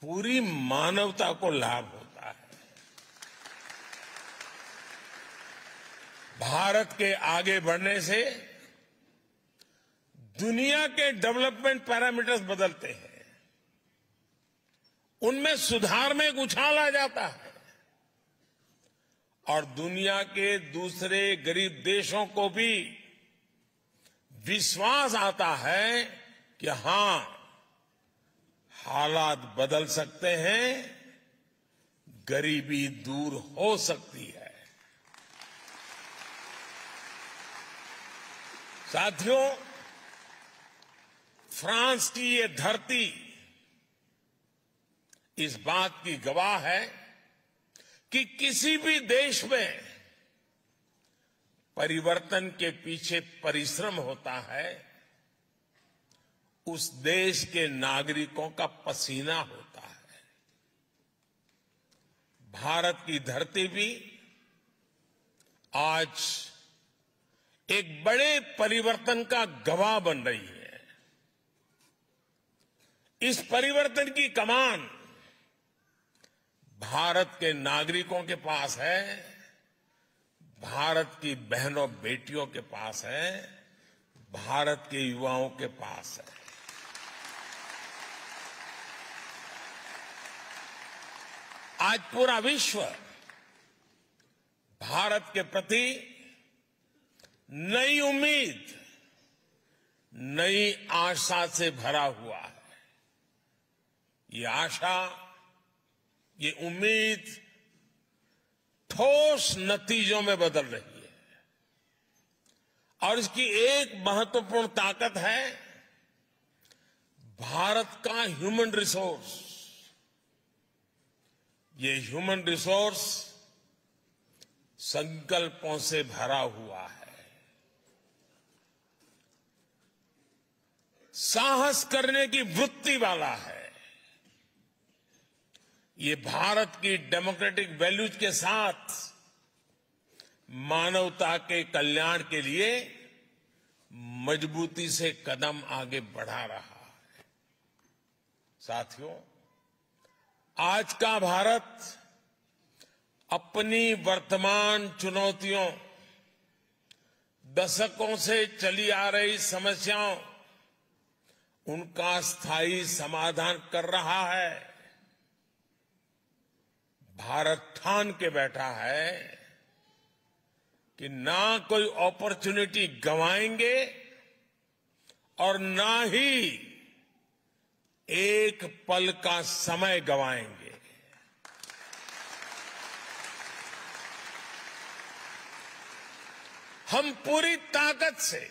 पूरी मानवता को लाभ होता है। भारत के आगे बढ़ने से दुनिया के डेवलपमेंट पैरामीटर्स बदलते हैं, उनमें सुधार में एक उछाल आ जाता है और दुनिया के दूसरे गरीब देशों को भी विश्वास आता है कि हां, हालात बदल सकते हैं, गरीबी दूर हो सकती है। साथियों, फ्रांस की ये धरती इस बात की गवाह है कि किसी भी देश में परिवर्तन के पीछे परिश्रम होता है, उस देश के नागरिकों का पसीना होता है। भारत की धरती भी आज एक बड़े परिवर्तन का गवाह बन रही है। इस परिवर्तन की कमान भारत के नागरिकों के पास है, भारत की बहनों बेटियों के पास है, भारत के युवाओं के पास है। आज पूरा विश्व भारत के प्रति नई उम्मीद, नई आशा से भरा हुआ है। ये आशा, ये उम्मीद ठोस नतीजों में बदल रही है और इसकी एक महत्वपूर्ण ताकत है भारत का ह्यूमन रिसोर्स। ये ह्यूमन रिसोर्स संकल्पों से भरा हुआ है, साहस करने की वृत्ति वाला है। ये भारत की डेमोक्रेटिक वैल्यूज के साथ मानवता के कल्याण के लिए मजबूती से कदम आगे बढ़ा रहा है। साथियों, आज का भारत अपनी वर्तमान चुनौतियों, दशकों से चली आ रही समस्याओं, उनका स्थायी समाधान कर रहा है। भारत ठान के बैठा है कि ना कोई अपॉर्चुनिटी गंवाएंगे और ना ही एक पल का समय गंवाएंगे। हम पूरी ताकत से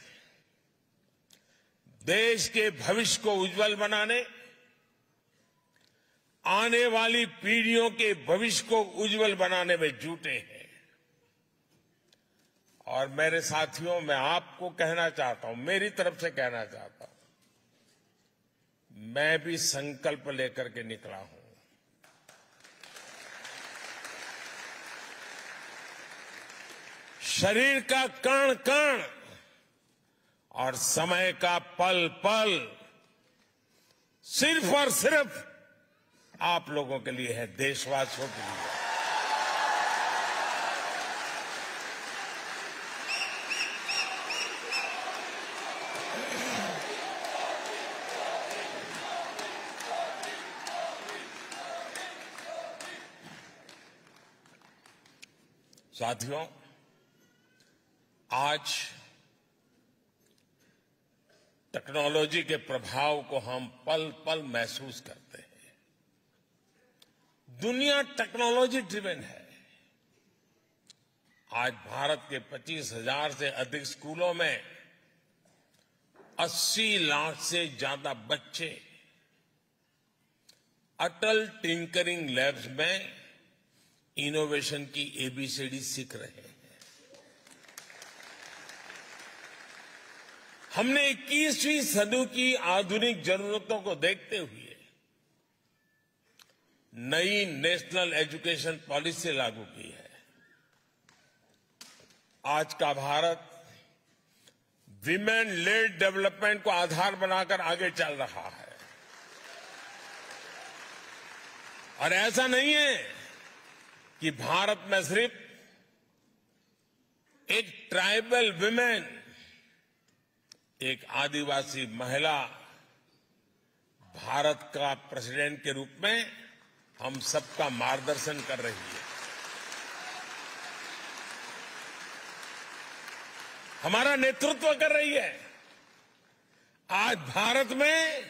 देश के भविष्य को उज्जवल बनाने, आने वाली पीढ़ियों के भविष्य को उज्जवल बनाने में जुटे हैं। और मेरे साथियों, मैं आपको कहना चाहता हूं, मेरी तरफ से कहना चाहता हूं, मैं भी संकल्प लेकर के निकला हूं। शरीर का कण कण और समय का पल पल सिर्फ और सिर्फ आप लोगों के लिए है, देशवासियों के लिए। साथियों, आज टेक्नोलॉजी के प्रभाव को हम पल पल महसूस करते हैं। दुनिया टेक्नोलॉजी ड्रिवन है। आज भारत के 25,000 से अधिक स्कूलों में 80 लाख से ज्यादा बच्चे अटल टिंकरिंग लैब्स में इनोवेशन की एबीसीडी सीख रहे हैं। हमने 21वीं सदी की आधुनिक जरूरतों को देखते हुए नई नेशनल एजुकेशन पॉलिसी लागू की है। आज का भारत विमेन लेड डेवलपमेंट को आधार बनाकर आगे चल रहा है। और ऐसा नहीं है कि भारत में सिर्फ एक ट्राइबल विमेन, एक आदिवासी महिला भारत का प्रेसिडेंट के रूप में हम सबका मार्गदर्शन कर रही है। हमारा नेतृत्व कर रही है। आज भारत में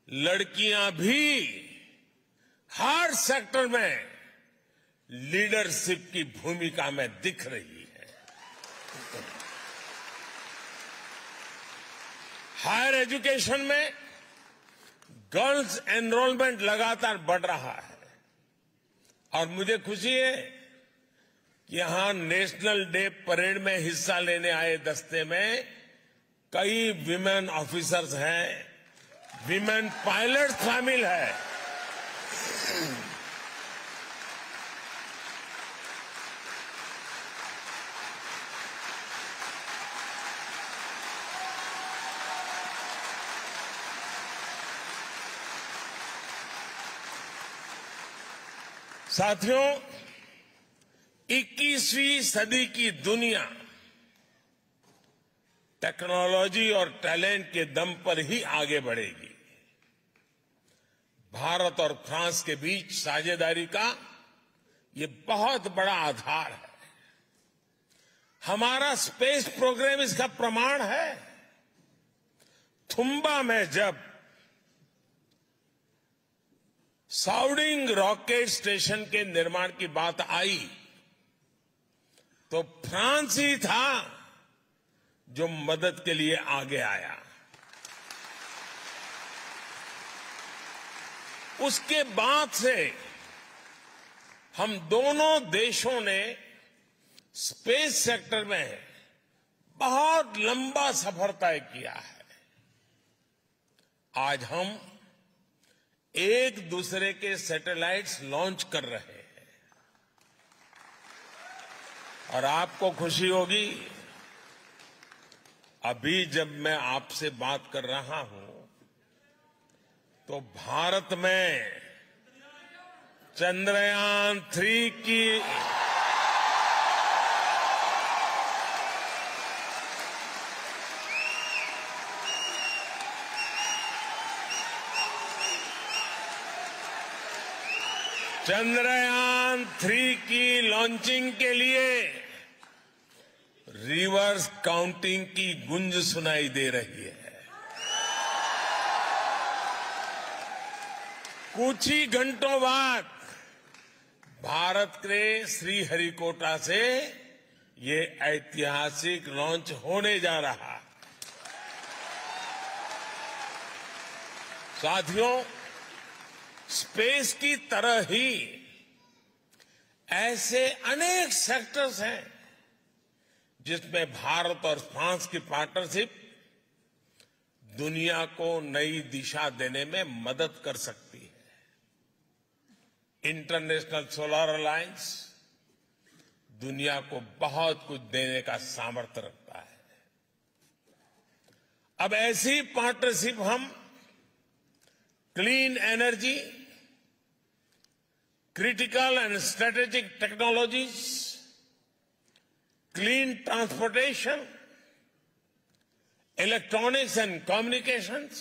लड़कियां भी हर सेक्टर में लीडरशिप की भूमिका में दिख रही है। हायर एजुकेशन में गर्ल्स एनरोलमेंट लगातार बढ़ रहा है और मुझे खुशी है कि यहां नेशनल डे परेड में हिस्सा लेने आए दस्ते में कई विमेन ऑफिसर्स हैं, विमेन पायलट शामिल है। साथियों, 21वीं सदी की दुनिया टेक्नोलॉजी और टैलेंट के दम पर ही आगे बढ़ेगी। भारत और फ्रांस के बीच साझेदारी का ये बहुत बड़ा आधार है। हमारा स्पेस प्रोग्राम इसका प्रमाण है। थुम्बा में जब साउडिंग रॉकेट स्टेशन के निर्माण की बात आई तो फ्रांस ही था जो मदद के लिए आगे आया। उसके बाद से हम दोनों देशों ने स्पेस सेक्टर में बहुत लंबा सफर तय किया है। आज हम एक दूसरे के सैटेलाइट्स लॉन्च कर रहे हैं और आपको खुशी होगी, अभी जब मैं आपसे बात कर रहा हूं तो भारत में चंद्रयान 3 की लॉन्चिंग के लिए रिवर्स काउंटिंग की गूंज सुनाई दे रही है। कुछ ही घंटों बाद भारत के श्रीहरिकोटा से ये ऐतिहासिक लॉन्च होने जा रहा है। साथियों, स्पेस की तरह ही ऐसे अनेक सेक्टर्स हैं जिसमें भारत और फ्रांस की पार्टनरशिप दुनिया को नई दिशा देने में मदद कर सकती है। इंटरनेशनल सोलर अलायंस दुनिया को बहुत कुछ देने का सामर्थ्य रखता है। अब ऐसी पार्टनरशिप हम clean energy, critical and strategic technologies, clean transportation, electronics and communications,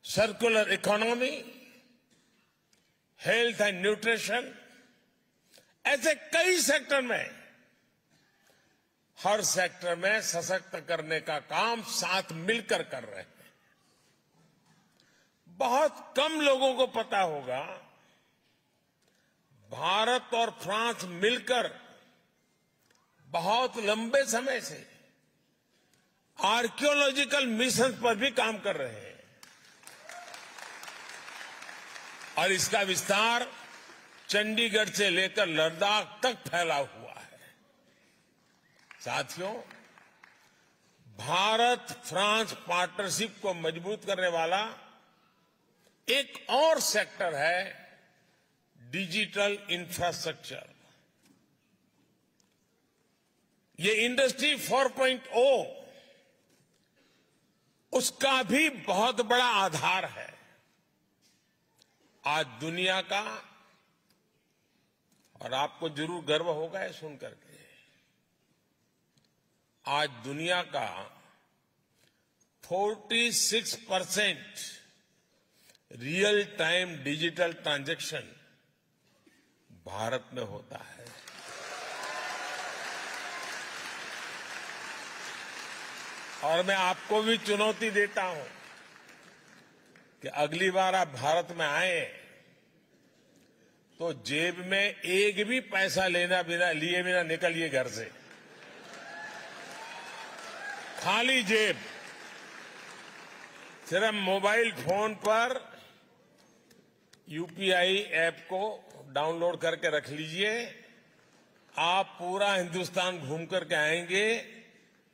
circular economy, health and nutrition, ऐसे कई सेक्टर में, हर सेक्टर में सशक्त करने का काम साथ मिलकर कर रहे हैं। बहुत कम लोगों को पता होगा, भारत और फ्रांस मिलकर बहुत लंबे समय से आर्कियोलॉजिकल मिशन पर भी काम कर रहे हैं और इसका विस्तार चंडीगढ़ से लेकर लद्दाख तक फैला हुआ है। साथियों, भारत फ्रांस पार्टनरशिप को मजबूत करने वाला एक और सेक्टर है डिजिटल इंफ्रास्ट्रक्चर। ये इंडस्ट्री 4.0 उसका भी बहुत बड़ा आधार है। आज दुनिया का, और आपको जरूर गर्व होगा ये सुनकर के, आज दुनिया का 46% real time digital transaction Bharat में होता है। और मैं आपको भी चुनौती देता हूं कि अगली बार आप भारत में आए तो जेब में एक भी पैसा लिए बिना निकलिए घर से। खाली जेब, सिर्फ मोबाइल फोन पर यूपीआई ऐप को डाउनलोड करके रख लीजिए। आप पूरा हिंदुस्तान घूम करके आएंगे,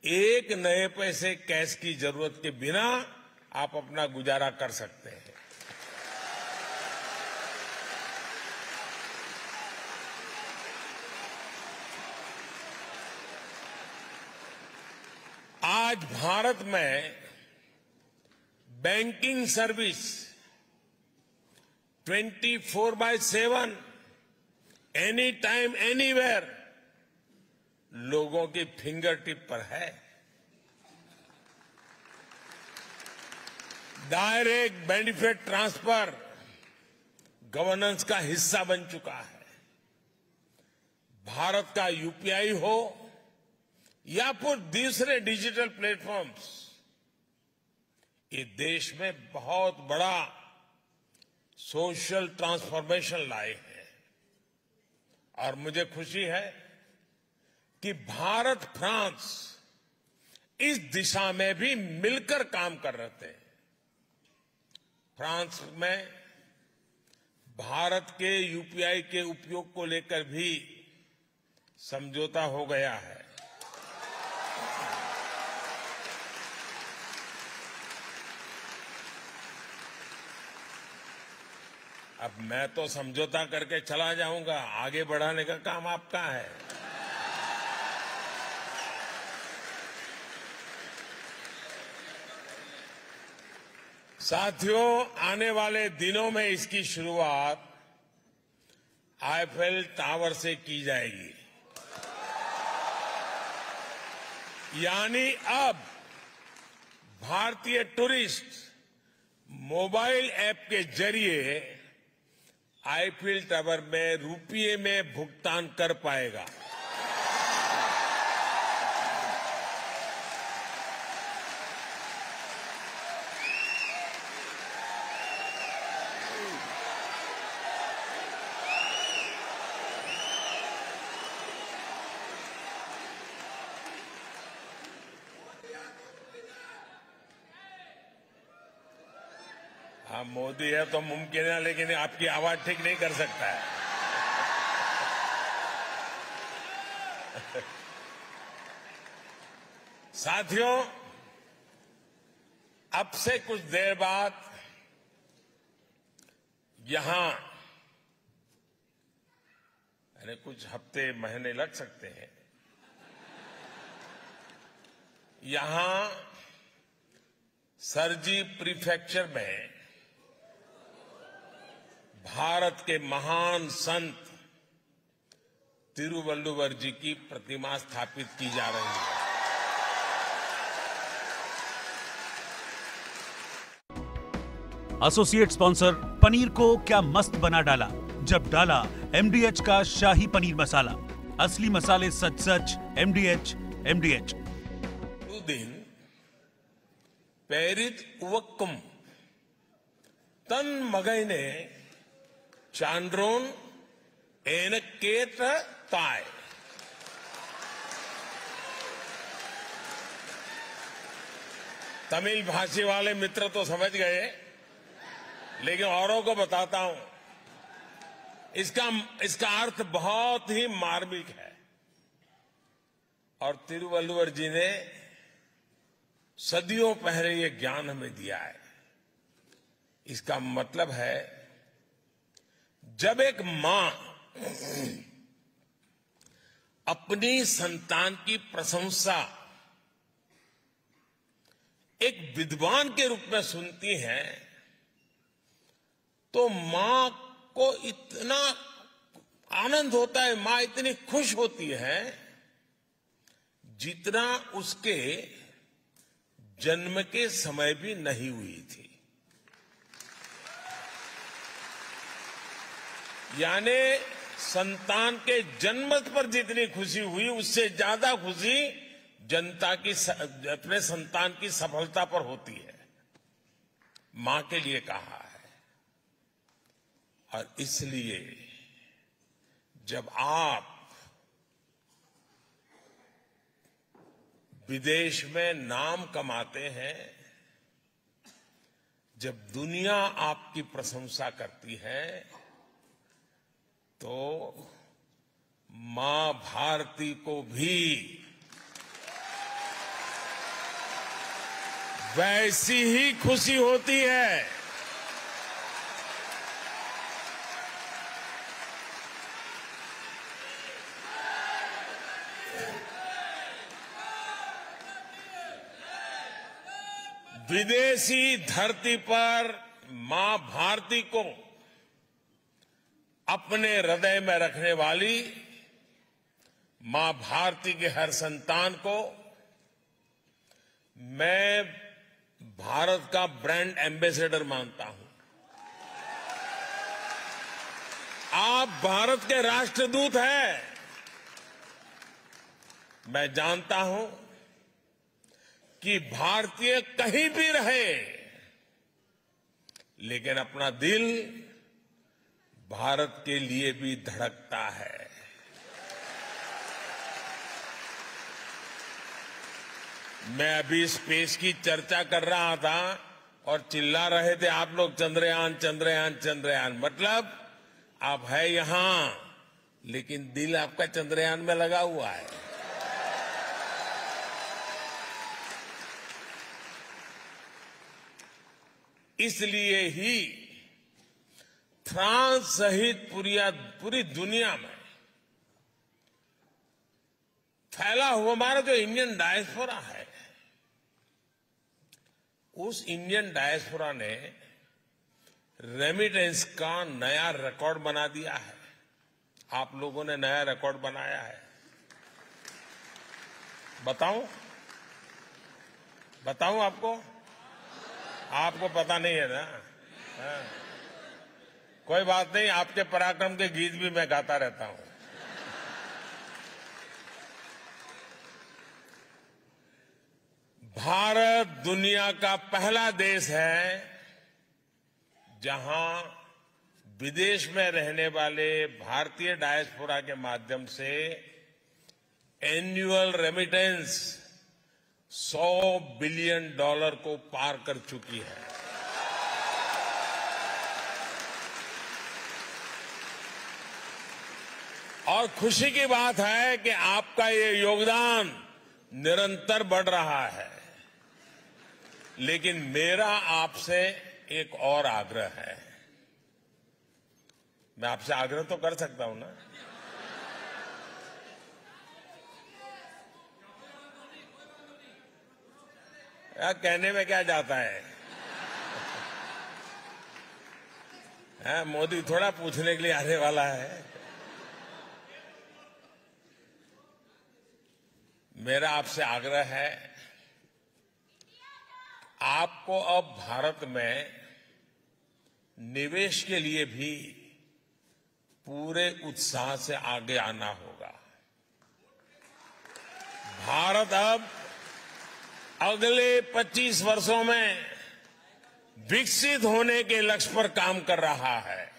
एक नए पैसे कैश की जरूरत के बिना आप अपना गुजारा कर सकते हैं। आज भारत में banking service 24/7 any time anywhere लोगों की फिंगर टिप पर है। डायरेक्ट बेनिफिट ट्रांसफर गवर्नेंस का हिस्सा बन चुका है। भारत का यूपीआई हो या फिर दूसरे डिजिटल प्लेटफॉर्म्स, ये देश में बहुत बड़ा सोशल ट्रांसफॉर्मेशन लाए हैं और मुझे खुशी है कि भारत फ्रांस इस दिशा में भी मिलकर काम कर रहे थे। फ्रांस में भारत के यूपीआई के उपयोग को लेकर भी समझौता हो गया है। अब मैं तो समझौता करके चला जाऊंगा, आगे बढ़ाने का काम आपका है। साथियों, आने वाले दिनों में इसकी शुरुआत आईफेल टावर से की जाएगी। यानी अब भारतीय टूरिस्ट मोबाइल ऐप के जरिए आईफेल टावर में रुपये में भुगतान कर पाएगा। हाँ, मोदी है तो मुमकिन है, लेकिन आपकी आवाज ठीक नहीं कर सकता है। साथियों, अब से कुछ देर बाद यहां, यानी कुछ हफ्ते महीने लग सकते हैं, यहां सरजी प्रीफेक्चर में भारत के महान संत तिरुवल्लुवर जी की प्रतिमा स्थापित की जा रही है। एसोसिएट स्पॉन्सर पनीर को क्या मस्त बना डाला जब डाला एमडीएच का शाही पनीर मसाला। असली मसाले सच सच एमडीएच। दिन पेरित उवक्कुम तन मगैने चांड्रोन एनकेट ताय। तमिल भाषी वाले मित्र तो समझ गए, लेकिन औरों को बताता हूं। इसका अर्थ बहुत ही मार्मिक है और तिरुवल्लुवर जी ने सदियों पहले ये ज्ञान हमें दिया है। इसका मतलब है, जब एक मां अपनी संतान की प्रशंसा एक विद्वान के रूप में सुनती है, तो मां को इतना आनंद होता है, मां इतनी खुश होती है जितना उसके जन्म के समय भी नहीं हुई थी। यानी संतान के जन्म पर जितनी खुशी हुई, उससे ज्यादा खुशी जनता की अपने संतान की सफलता पर होती है। मां के लिए कहा है। और इसलिए जब आप विदेश में नाम कमाते हैं, जब दुनिया आपकी प्रशंसा करती है, तो मां भारती को भी वैसी ही खुशी होती है। विदेशी धरती पर मां भारती को अपने हृदय में रखने वाली मां भारती के हर संतान को मैं भारत का ब्रांड एम्बेसडर मानता हूं। आप भारत के राष्ट्रदूत हैं। मैं जानता हूं कि भारतीय कहीं भी रहे, लेकिन अपना दिल भारत के लिए भी धड़कता है। मैं अभी स्पेस की चर्चा कर रहा था और चिल्ला रहे थे आप लोग, चंद्रयान चंद्रयान चंद्रयान। मतलब आप है यहां, लेकिन दिल आपका चंद्रयान में लगा हुआ है। इसलिए ही फ्रांस सहित पूरी दुनिया में फैला हुआ हमारा जो इंडियन डायस्पोरा है, उस इंडियन डायस्पोरा ने रेमिटेंस का नया रिकॉर्ड बना दिया है। आप लोगों ने नया रिकॉर्ड बनाया है। बताऊं आपको? आपको पता नहीं है ना? हाँ। कोई बात नहीं, आपके पराक्रम के गीत भी मैं गाता रहता हूं। भारत दुनिया का पहला देश है जहां विदेश में रहने वाले भारतीय डायस्पोरा के माध्यम से एनुअल रेमिटेंस $100 बिलियन को पार कर चुकी है। और खुशी की बात है कि आपका ये योगदान निरंतर बढ़ रहा है। लेकिन मेरा आपसे एक और आग्रह है। मैं आपसे आग्रह तो कर सकता हूं ना? यार, कहने में क्या जाता है? मोदी थोड़ा पूछने के लिए आने वाला है। मेरा आपसे आग्रह है, आपको अब भारत में निवेश के लिए भी पूरे उत्साह से आगे आना होगा। भारत अब अगले 25 वर्षों में विकसित होने के लक्ष्य पर काम कर रहा है।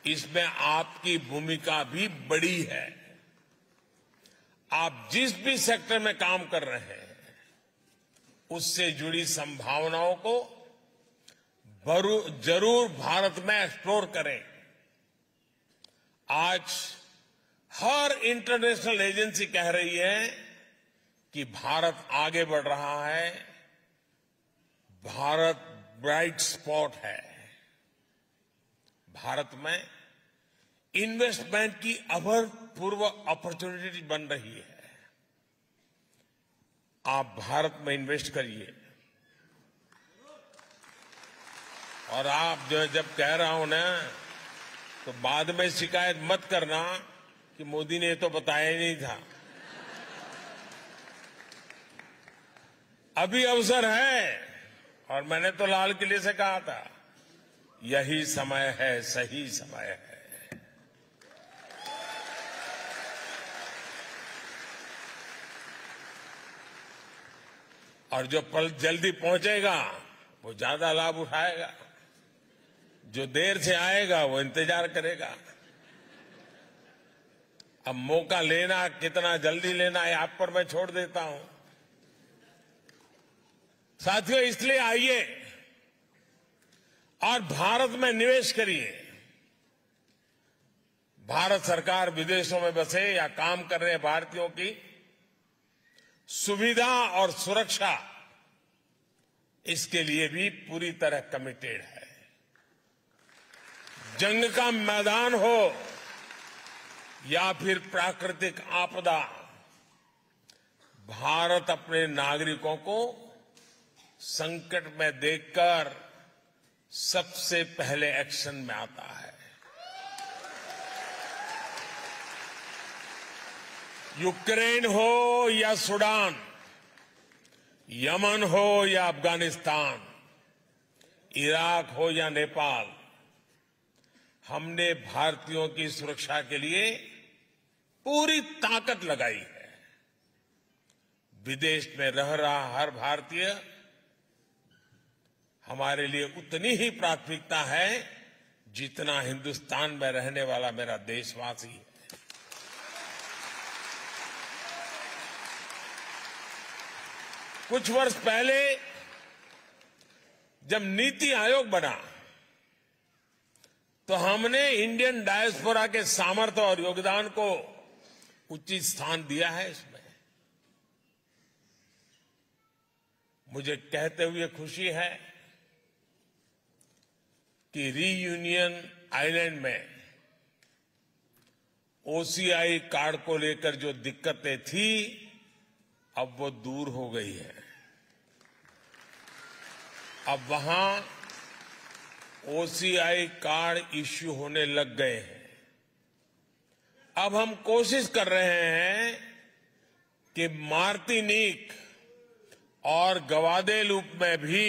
इसमें आपकी भूमिका भी बड़ी है। आप जिस भी सेक्टर में काम कर रहे हैं, उससे जुड़ी संभावनाओं को जरूर भारत में एक्सप्लोर करें। आज हर इंटरनेशनल एजेंसी कह रही है कि भारत आगे बढ़ रहा है, भारत ब्राइट स्पॉट है। भारत में इन्वेस्टमेंट की अभूतपूर्व अपॉर्चुनिटी बन रही है। आप भारत में इन्वेस्ट करिए। और आप जो जब कह रहा हूं ना, तो बाद में शिकायत मत करना कि मोदी ने तो बताया ही नहीं था। अभी अवसर है, और मैंने तो लाल किले से कहा था, यही समय है, सही समय है। और जो पल जल्दी पहुंचेगा वो ज्यादा लाभ उठाएगा, जो देर से आएगा वो इंतजार करेगा। अब मौका लेना, कितना जल्दी लेना है, आप पर मैं छोड़ देता हूं। साथियों, इसलिए आइए और भारत में निवेश करिए। भारत सरकार विदेशों में बसे या काम कर रहे भारतीयों की सुविधा और सुरक्षा, इसके लिए भी पूरी तरह कमिटेड है। जंग का मैदान हो या फिर प्राकृतिक आपदा, भारत अपने नागरिकों को संकट में देखकर सबसे पहले एक्शन में आता है। यूक्रेन हो या सूडान, यमन हो या अफगानिस्तान, इराक हो या नेपाल, हमने भारतीयों की सुरक्षा के लिए पूरी ताकत लगाई है। विदेश में रह रहा हर भारतीय हमारे लिए उतनी ही प्राथमिकता है जितना हिंदुस्तान में रहने वाला मेरा देशवासी है। कुछ वर्ष पहले जब नीति आयोग बना तो हमने इंडियन डायस्पोरा के सामर्थ्य और योगदान को उचित स्थान दिया है। इसमें मुझे कहते हुए खुशी है कि रीयूनियन आइलैंड में ओसीआई कार्ड को लेकर जो दिक्कतें थी अब वो दूर हो गई है। अब वहां ओसीआई कार्ड इश्यू होने लग गए हैं। अब हम कोशिश कर रहे हैं कि मार्टिनिक और गवादेलूप में भी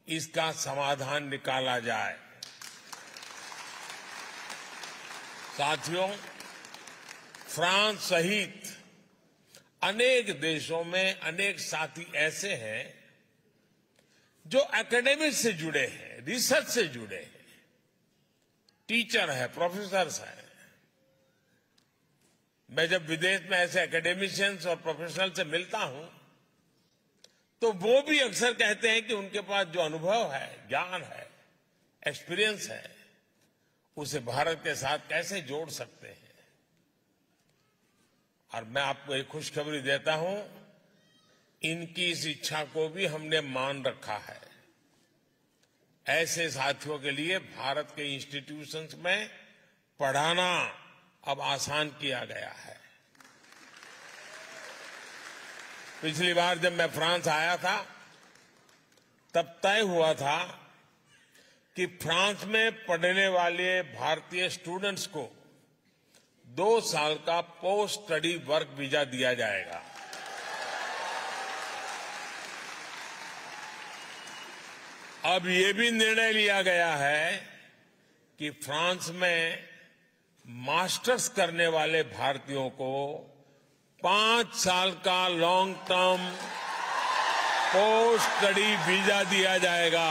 इसका समाधान निकाला जाए। साथियों, फ्रांस सहित अनेक देशों में अनेक साथी ऐसे हैं जो एकेडमिक से जुड़े हैं, रिसर्च से जुड़े हैं, टीचर है, प्रोफेसर्स हैं। मैं जब विदेश में ऐसे एकेडमिशियंस और प्रोफेशनल से मिलता हूं तो वो भी अक्सर कहते हैं कि उनके पास जो अनुभव है, ज्ञान है, एक्सपीरियंस है, उसे भारत के साथ कैसे जोड़ सकते हैं। और मैं आपको एक खुशखबरी देता हूं, इनकी इस इच्छा को भी हमने मान रखा है। ऐसे साथियों के लिए भारत के इंस्टीट्यूशंस में पढ़ाना अब आसान किया गया है। पिछली बार जब मैं फ्रांस आया था तब तय हुआ था कि फ्रांस में पढ़ने वाले भारतीय स्टूडेंट्स को 2 साल का पोस्ट स्टडी वर्क वीजा दिया जाएगा। अब ये भी निर्णय लिया गया है कि फ्रांस में मास्टर्स करने वाले भारतीयों को 5 साल का long term post study visa दिया जाएगा।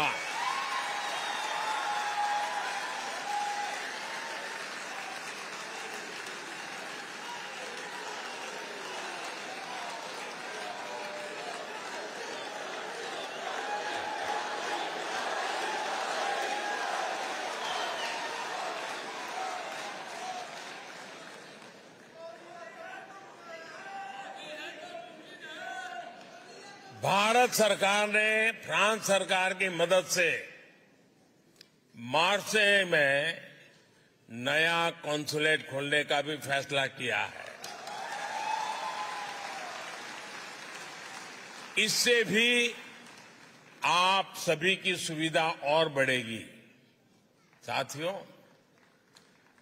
भारत सरकार ने फ्रांस सरकार की मदद से मार्सेय में नया कॉन्सुलेट खोलने का भी फैसला किया है। इससे भी आप सभी की सुविधा और बढ़ेगी। साथियों,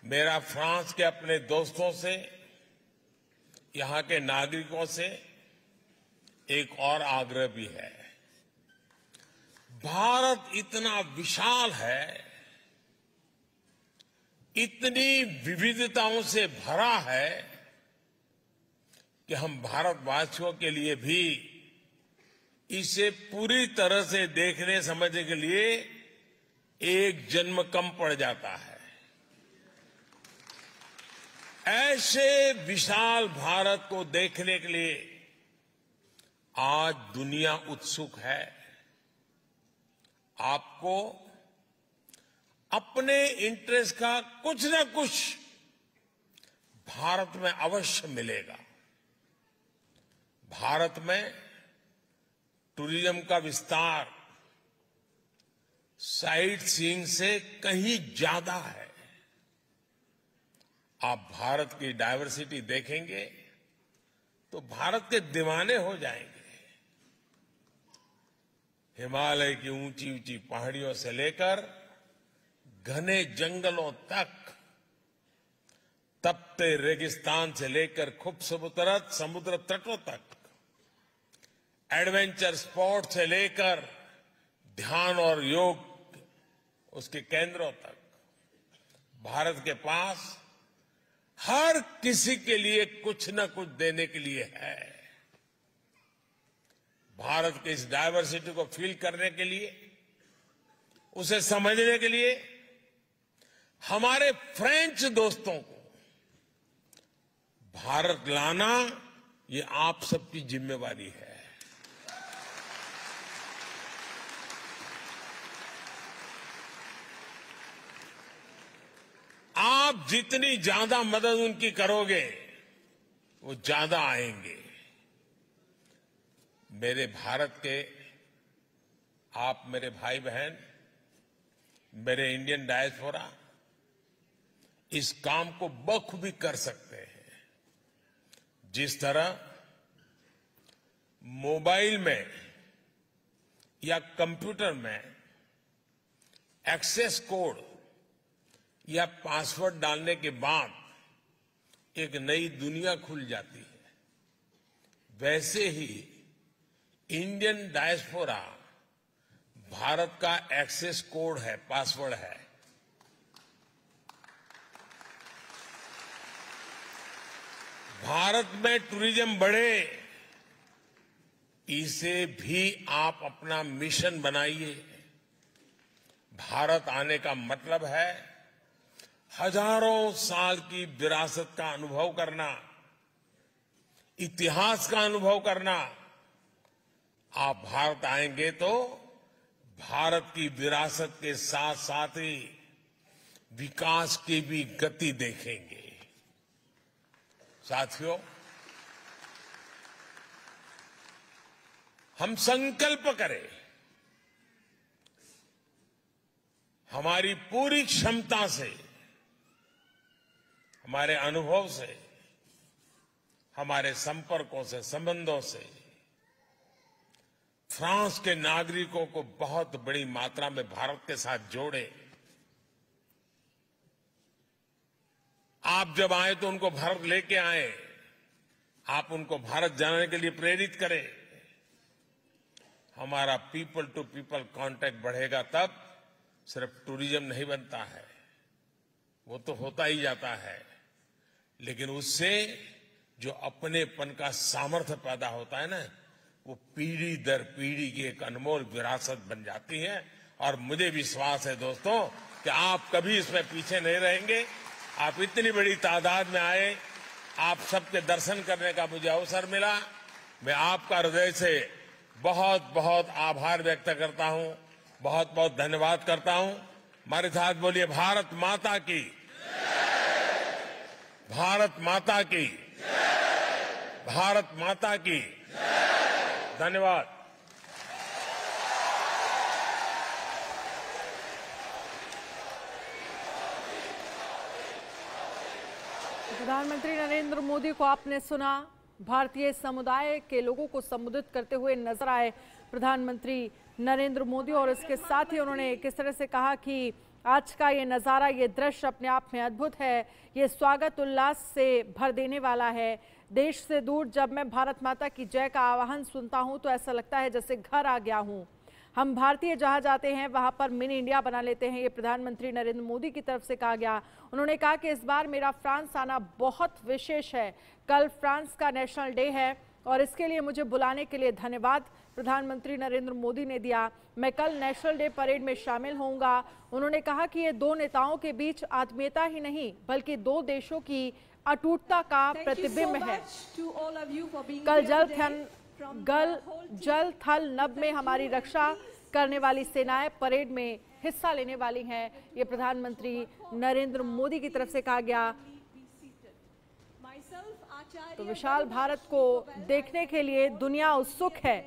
मेरा फ्रांस के अपने दोस्तों से, यहां के नागरिकों से एक और आग्रह भी है। भारत इतना विशाल है, इतनी विविधताओं से भरा है कि हम भारतवासियों के लिए भी इसे पूरी तरह से देखने समझने के लिए एक जन्म कम पड़ जाता है। ऐसे विशाल भारत को देखने के लिए आज दुनिया उत्सुक है। आपको अपने इंटरेस्ट का कुछ न कुछ भारत में अवश्य मिलेगा। भारत में टूरिज्म का विस्तार साइट सीइंग से कहीं ज्यादा है। आप भारत की डायवर्सिटी देखेंगे तो भारत के दीवाने हो जाएंगे। हिमालय की ऊंची ऊंची पहाड़ियों से लेकर घने जंगलों तक, तपते रेगिस्तान से लेकर खूबसूरत समुद्र तटों तक, एडवेंचर स्पोर्ट से लेकर ध्यान और योग उसके केंद्रों तक, भारत के पास हर किसी के लिए कुछ न कुछ देने के लिए है। भारत की इस डायवर्सिटी को फील करने के लिए उसे समझने के लिए हमारे फ्रेंच दोस्तों को भारत लाना ये आप सबकी जिम्मेवारी है। आप जितनी ज्यादा मदद उनकी करोगे वो ज्यादा आएंगे। मेरे भारत के आप मेरे भाई बहन, मेरे इंडियन डायस्पोरा इस काम को बखूबी कर सकते हैं। जिस तरह मोबाइल में या कंप्यूटर में एक्सेस कोड या पासवर्ड डालने के बाद एक नई दुनिया खुल जाती है, वैसे ही इंडियन डायस्पोरा भारत का एक्सेस कोड है, पासवर्ड है। भारत में टूरिज्म बढ़े, इसे भी आप अपना मिशन बनाइए। भारत आने का मतलब है हजारों साल की विरासत का अनुभव करना, इतिहास का अनुभव करना। आप भारत आएंगे तो भारत की विरासत के साथ साथ ही विकास की भी गति देखेंगे। साथियों, हम संकल्प करें, हमारी पूरी क्षमता से, हमारे अनुभव से, हमारे संपर्कों से, संबंधों से फ्रांस के नागरिकों को बहुत बड़ी मात्रा में भारत के साथ जोड़े। आप जब आए तो उनको भारत लेके आए, आप उनको भारत जाने के लिए प्रेरित करें। हमारा पीपल टू पीपल कांटेक्ट बढ़ेगा तब सिर्फ टूरिज्म नहीं बनता है, वो तो होता ही जाता है, लेकिन उससे जो अपनेपन का सामर्थ्य पैदा होता है ना, वो पीढ़ी दर पीढ़ी की एक अनमोल विरासत बन जाती है। और मुझे विश्वास है दोस्तों कि आप कभी इसमें पीछे नहीं रहेंगे। आप इतनी बड़ी तादाद में आए, आप सबके दर्शन करने का मुझे अवसर मिला। मैं आपका हृदय से बहुत बहुत आभार व्यक्त करता हूं, बहुत बहुत धन्यवाद करता हूं। हमारे साथ बोलिए भारत माता की, भारत माता की, भारत माता की। धन्यवाद। प्रधानमंत्री नरेंद्र मोदी को आपने सुना। भारतीय समुदाय के लोगों को संबोधित करते हुए नजर आए प्रधानमंत्री नरेंद्र मोदी, और इसके साथ ही उन्होंने किस तरह से कहा कि आज का ये नज़ारा, ये दृश्य अपने आप में अद्भुत है, ये स्वागत उल्लास से भर देने वाला है। देश से दूर जब मैं भारत माता की जय का आह्वान सुनता हूं तो ऐसा लगता है जैसे घर आ गया हूं। हम भारतीय जहां जाते हैं वहां पर मिनी इंडिया बना लेते हैं, ये प्रधानमंत्री नरेंद्र मोदी की तरफ से कहा गया। उन्होंने कहा कि इस बार मेरा फ्रांस आना बहुत विशेष है। कल फ्रांस का नेशनल डे है और इसके लिए मुझे बुलाने के लिए धन्यवाद प्रधानमंत्री नरेंद्र मोदी ने दिया। मैं कल नेशनल डे परेड में शामिल होऊंगा। उन्होंने कहा कि ये दो नेताओं के बीच आत्मीयता ही नहीं बल्कि दो देशों की अटूटता का प्रतिबिंब है। कल जल थल नभ में हमारी रक्षा करने वाली सेनाएं परेड में हिस्सा लेने वाली हैं, ये प्रधानमंत्री नरेंद्र मोदी की तरफ से कहा गया। तो विशाल भारत को देखने के लिए दुनिया उत्सुक है।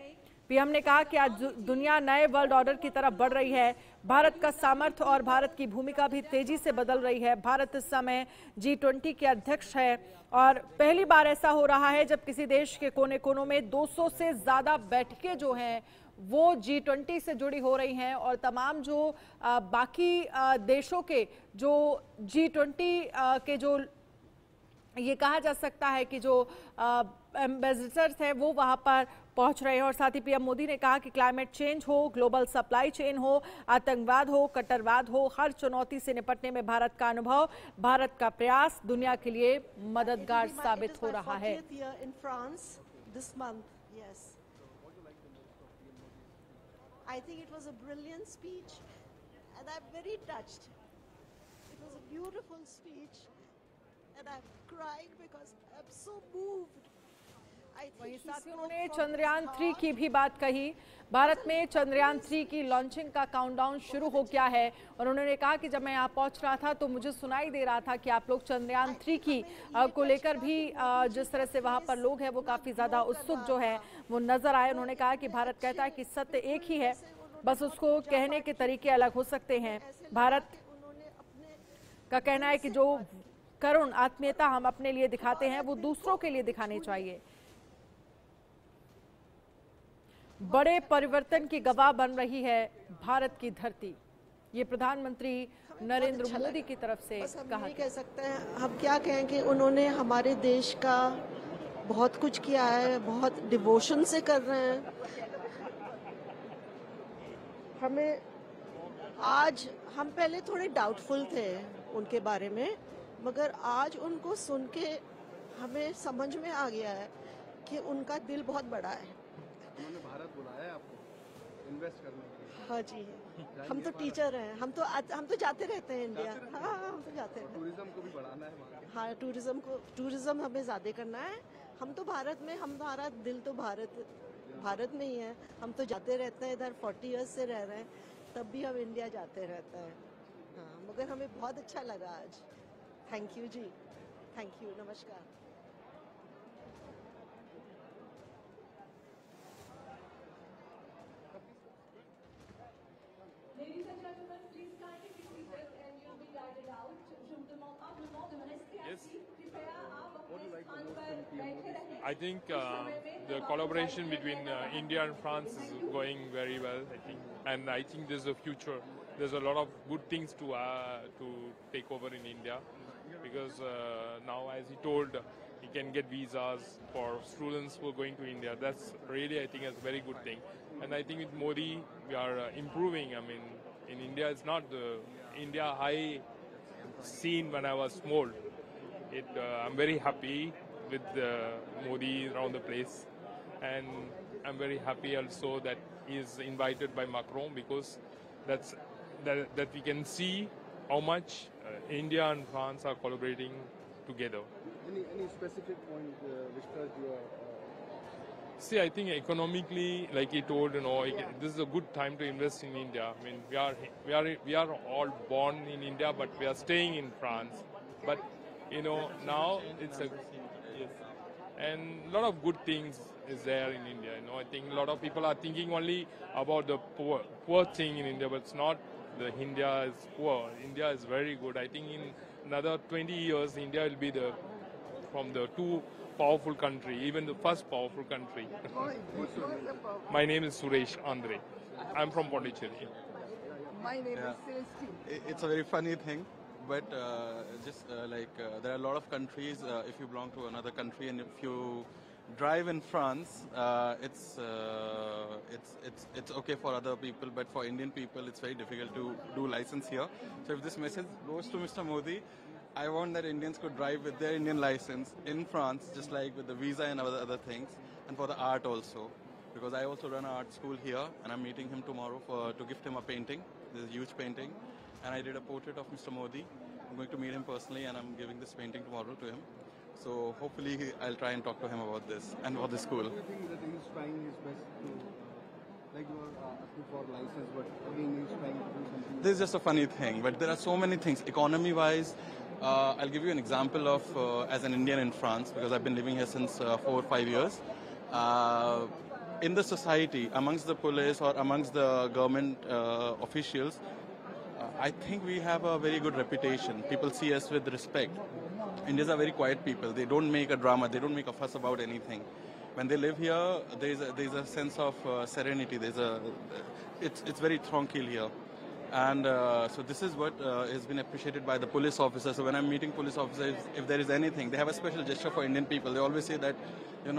पीएम ने कहा कि आज दुनिया नए वर्ल्ड ऑर्डर की तरफ बढ़ रही है। भारत का सामर्थ्य और भारत की भूमिका भी तेजी से बदल रही है। भारत इस समय G20 के अध्यक्ष है और पहली बार ऐसा हो रहा है जब किसी देश के कोने कोनों में 200 से ज्यादा बैठकें जो हैं वो G20 से जुड़ी हो रही हैं, और तमाम जो बाकी देशों के जो G20 के जो ये कहा जा सकता है कि जो एम्बेसडर्स हैं वो वहाँ पर पहुँच रहे हैं। और साथ ही पीएम मोदी ने कहा कि क्लाइमेट चेंज हो, ग्लोबल सप्लाई चेन हो, आतंकवाद हो, कट्टरवाद हो, हर चुनौती से निपटने में भारत का अनुभव, भारत का प्रयास दुनिया के लिए मददगार साबित हो रहा है। I think it was a brilliant speech, and I'm very touched. It was a beautiful speech, and I'm crying because I'm so moved. वहीं साथ ही उन्होंने चंद्रयान 3 की भी बात कही। भारत में चंद्रयान 3 की लॉन्चिंग का काउंटडाउन शुरू हो गया है और उन्होंने कहा कि जब मैं यहाँ पहुँच रहा था तो मुझे सुनाई दे रहा था कि आप लोग चंद्रयान 3 की को लेकर भी जिस तरह से वहाँ पर लोग हैं वो काफ़ी ज़्यादा उत्सुक जो है वो नज़र आए। उन्होंने कहा कि भारत कहता है कि सत्य एक ही है, बस उसको कहने के तरीके अलग हो सकते हैं। भारत का कहना है कि जो करुण आत्मीयता हम अपने लिए दिखाते हैं वो दूसरों के लिए दिखानी चाहिए। बड़े परिवर्तन की गवाह बन रही है भारत की धरती, ये प्रधानमंत्री नरेंद्र मोदी की तरफ से कहा। कह सकते हैं, हम क्या कहें कि उन्होंने हमारे देश का बहुत कुछ किया है, बहुत डिवोशन से कर रहे हैं। हमें आज, हम पहले थोड़े डाउटफुल थे उनके बारे में, मगर आज उनको सुन के हमें समझ में आ गया है कि उनका दिल बहुत बड़ा है। उन्होंने भारत बुलाया है आपको इन्वेस्ट करने के लिए। हाँ जी, हम तो टीचर हैं, हम तो जाते रहते हैं इंडिया। हाँ, हम तो जाते हैं। टूरिज्म को भी बढ़ाना है वहाँ के। हाँ, टूरिज्म हमें ज़्यादा करना है। हम तो भारत में, हमारा दिल तो भारत में ही है। हम तो जाते रहते हैं, इधर 40 इयर्स से रह रहे हैं, तब भी हम इंडिया जाते रहते हैं। हाँ, मगर हमें बहुत अच्छा लगा आज। थैंक यू जी, थैंक यू, नमस्कार। I think the collaboration between India and France is going very well. I think there's a future. There's a lot of good things to take over in India, because now, as he told, he can get visas for students who are going to India. That's really, I think, a very good thing. And I think with Modi, we are improving. I mean, in India, it's not the India I seen when I was small. I'm very happy with Modi around the place, and I'm very happy also that he is invited by Macron, because that we can see how much India and France are collaborating together. Any specific point which touched your? See, I think economically, like he told, this is a good time to invest in India. I mean, we are all born in India, but we are staying in France. But now it's and a lot of good things is there in India. I think a lot of people are thinking only about the poor thing in India, but it's not the India is poor. India is very good. I think in another 20 years, India will be from the two powerful country, even the first powerful country. My name is Suresh Andre. I'm from Pondicherry. My name is Celestine. It's a very funny thing. But there are a lot of countries, if you belong to another country and if you drive in France, it's okay for other people, but for Indian people it's very difficult to do license here. So if this message goes to Mr. Modi, I want that Indians could drive with their Indian license in France, just like with the visa and other things, and for the art also. Because I also run an art school here, and I'm meeting him tomorrow to gift him a painting. This is a huge painting. And I did a portrait of Mr. Modi. I'm going to meet him personally, and I'm giving this painting tomorrow to him. So hopefully I'll try and talk to him about this and about the school. Do you think that he's trying his best to, like you are asking for license, but again he's trying to do something? This is just a funny thing, but there are so many things. Economy-wise, I'll give you an example of, as an Indian in France, because I've been living here since 4 or 5 years. In the society, amongst the police or amongst the government officials, I think we have a very good reputation. People see us with respect. Indians are very quiet people. They don't make a drama. They don't make a fuss about anything. When they live here, there's a sense of serenity. It's very tranquil here. And so this is what has been appreciated by the police officers. So when I'm meeting police officers, if there is anything, they have a special gesture for Indian people. They always say that, we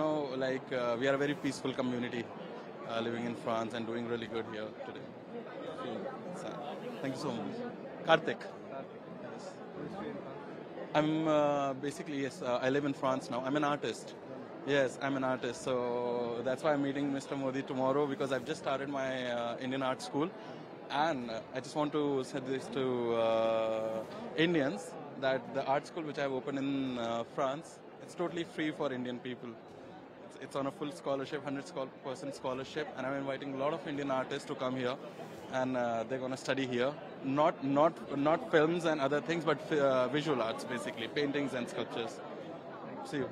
are a very peaceful community living in France and doing really good here today. Thank you so much. Karthik. Yes. I'm basically, yes, I live in France now. I'm an artist. Yes, I'm an artist. So that's why I'm meeting Mr. Modi tomorrow, because I've just started my Indian art school. And I just want to say this to Indians, that the art school which I have opened in France, it's totally free for Indian people. It's on a full scholarship, 100% scholarship, and I'm inviting a lot of Indian artists to come here, and they're going to study here. Not films and other things, but visual arts, basically, paintings and sculptures. See you.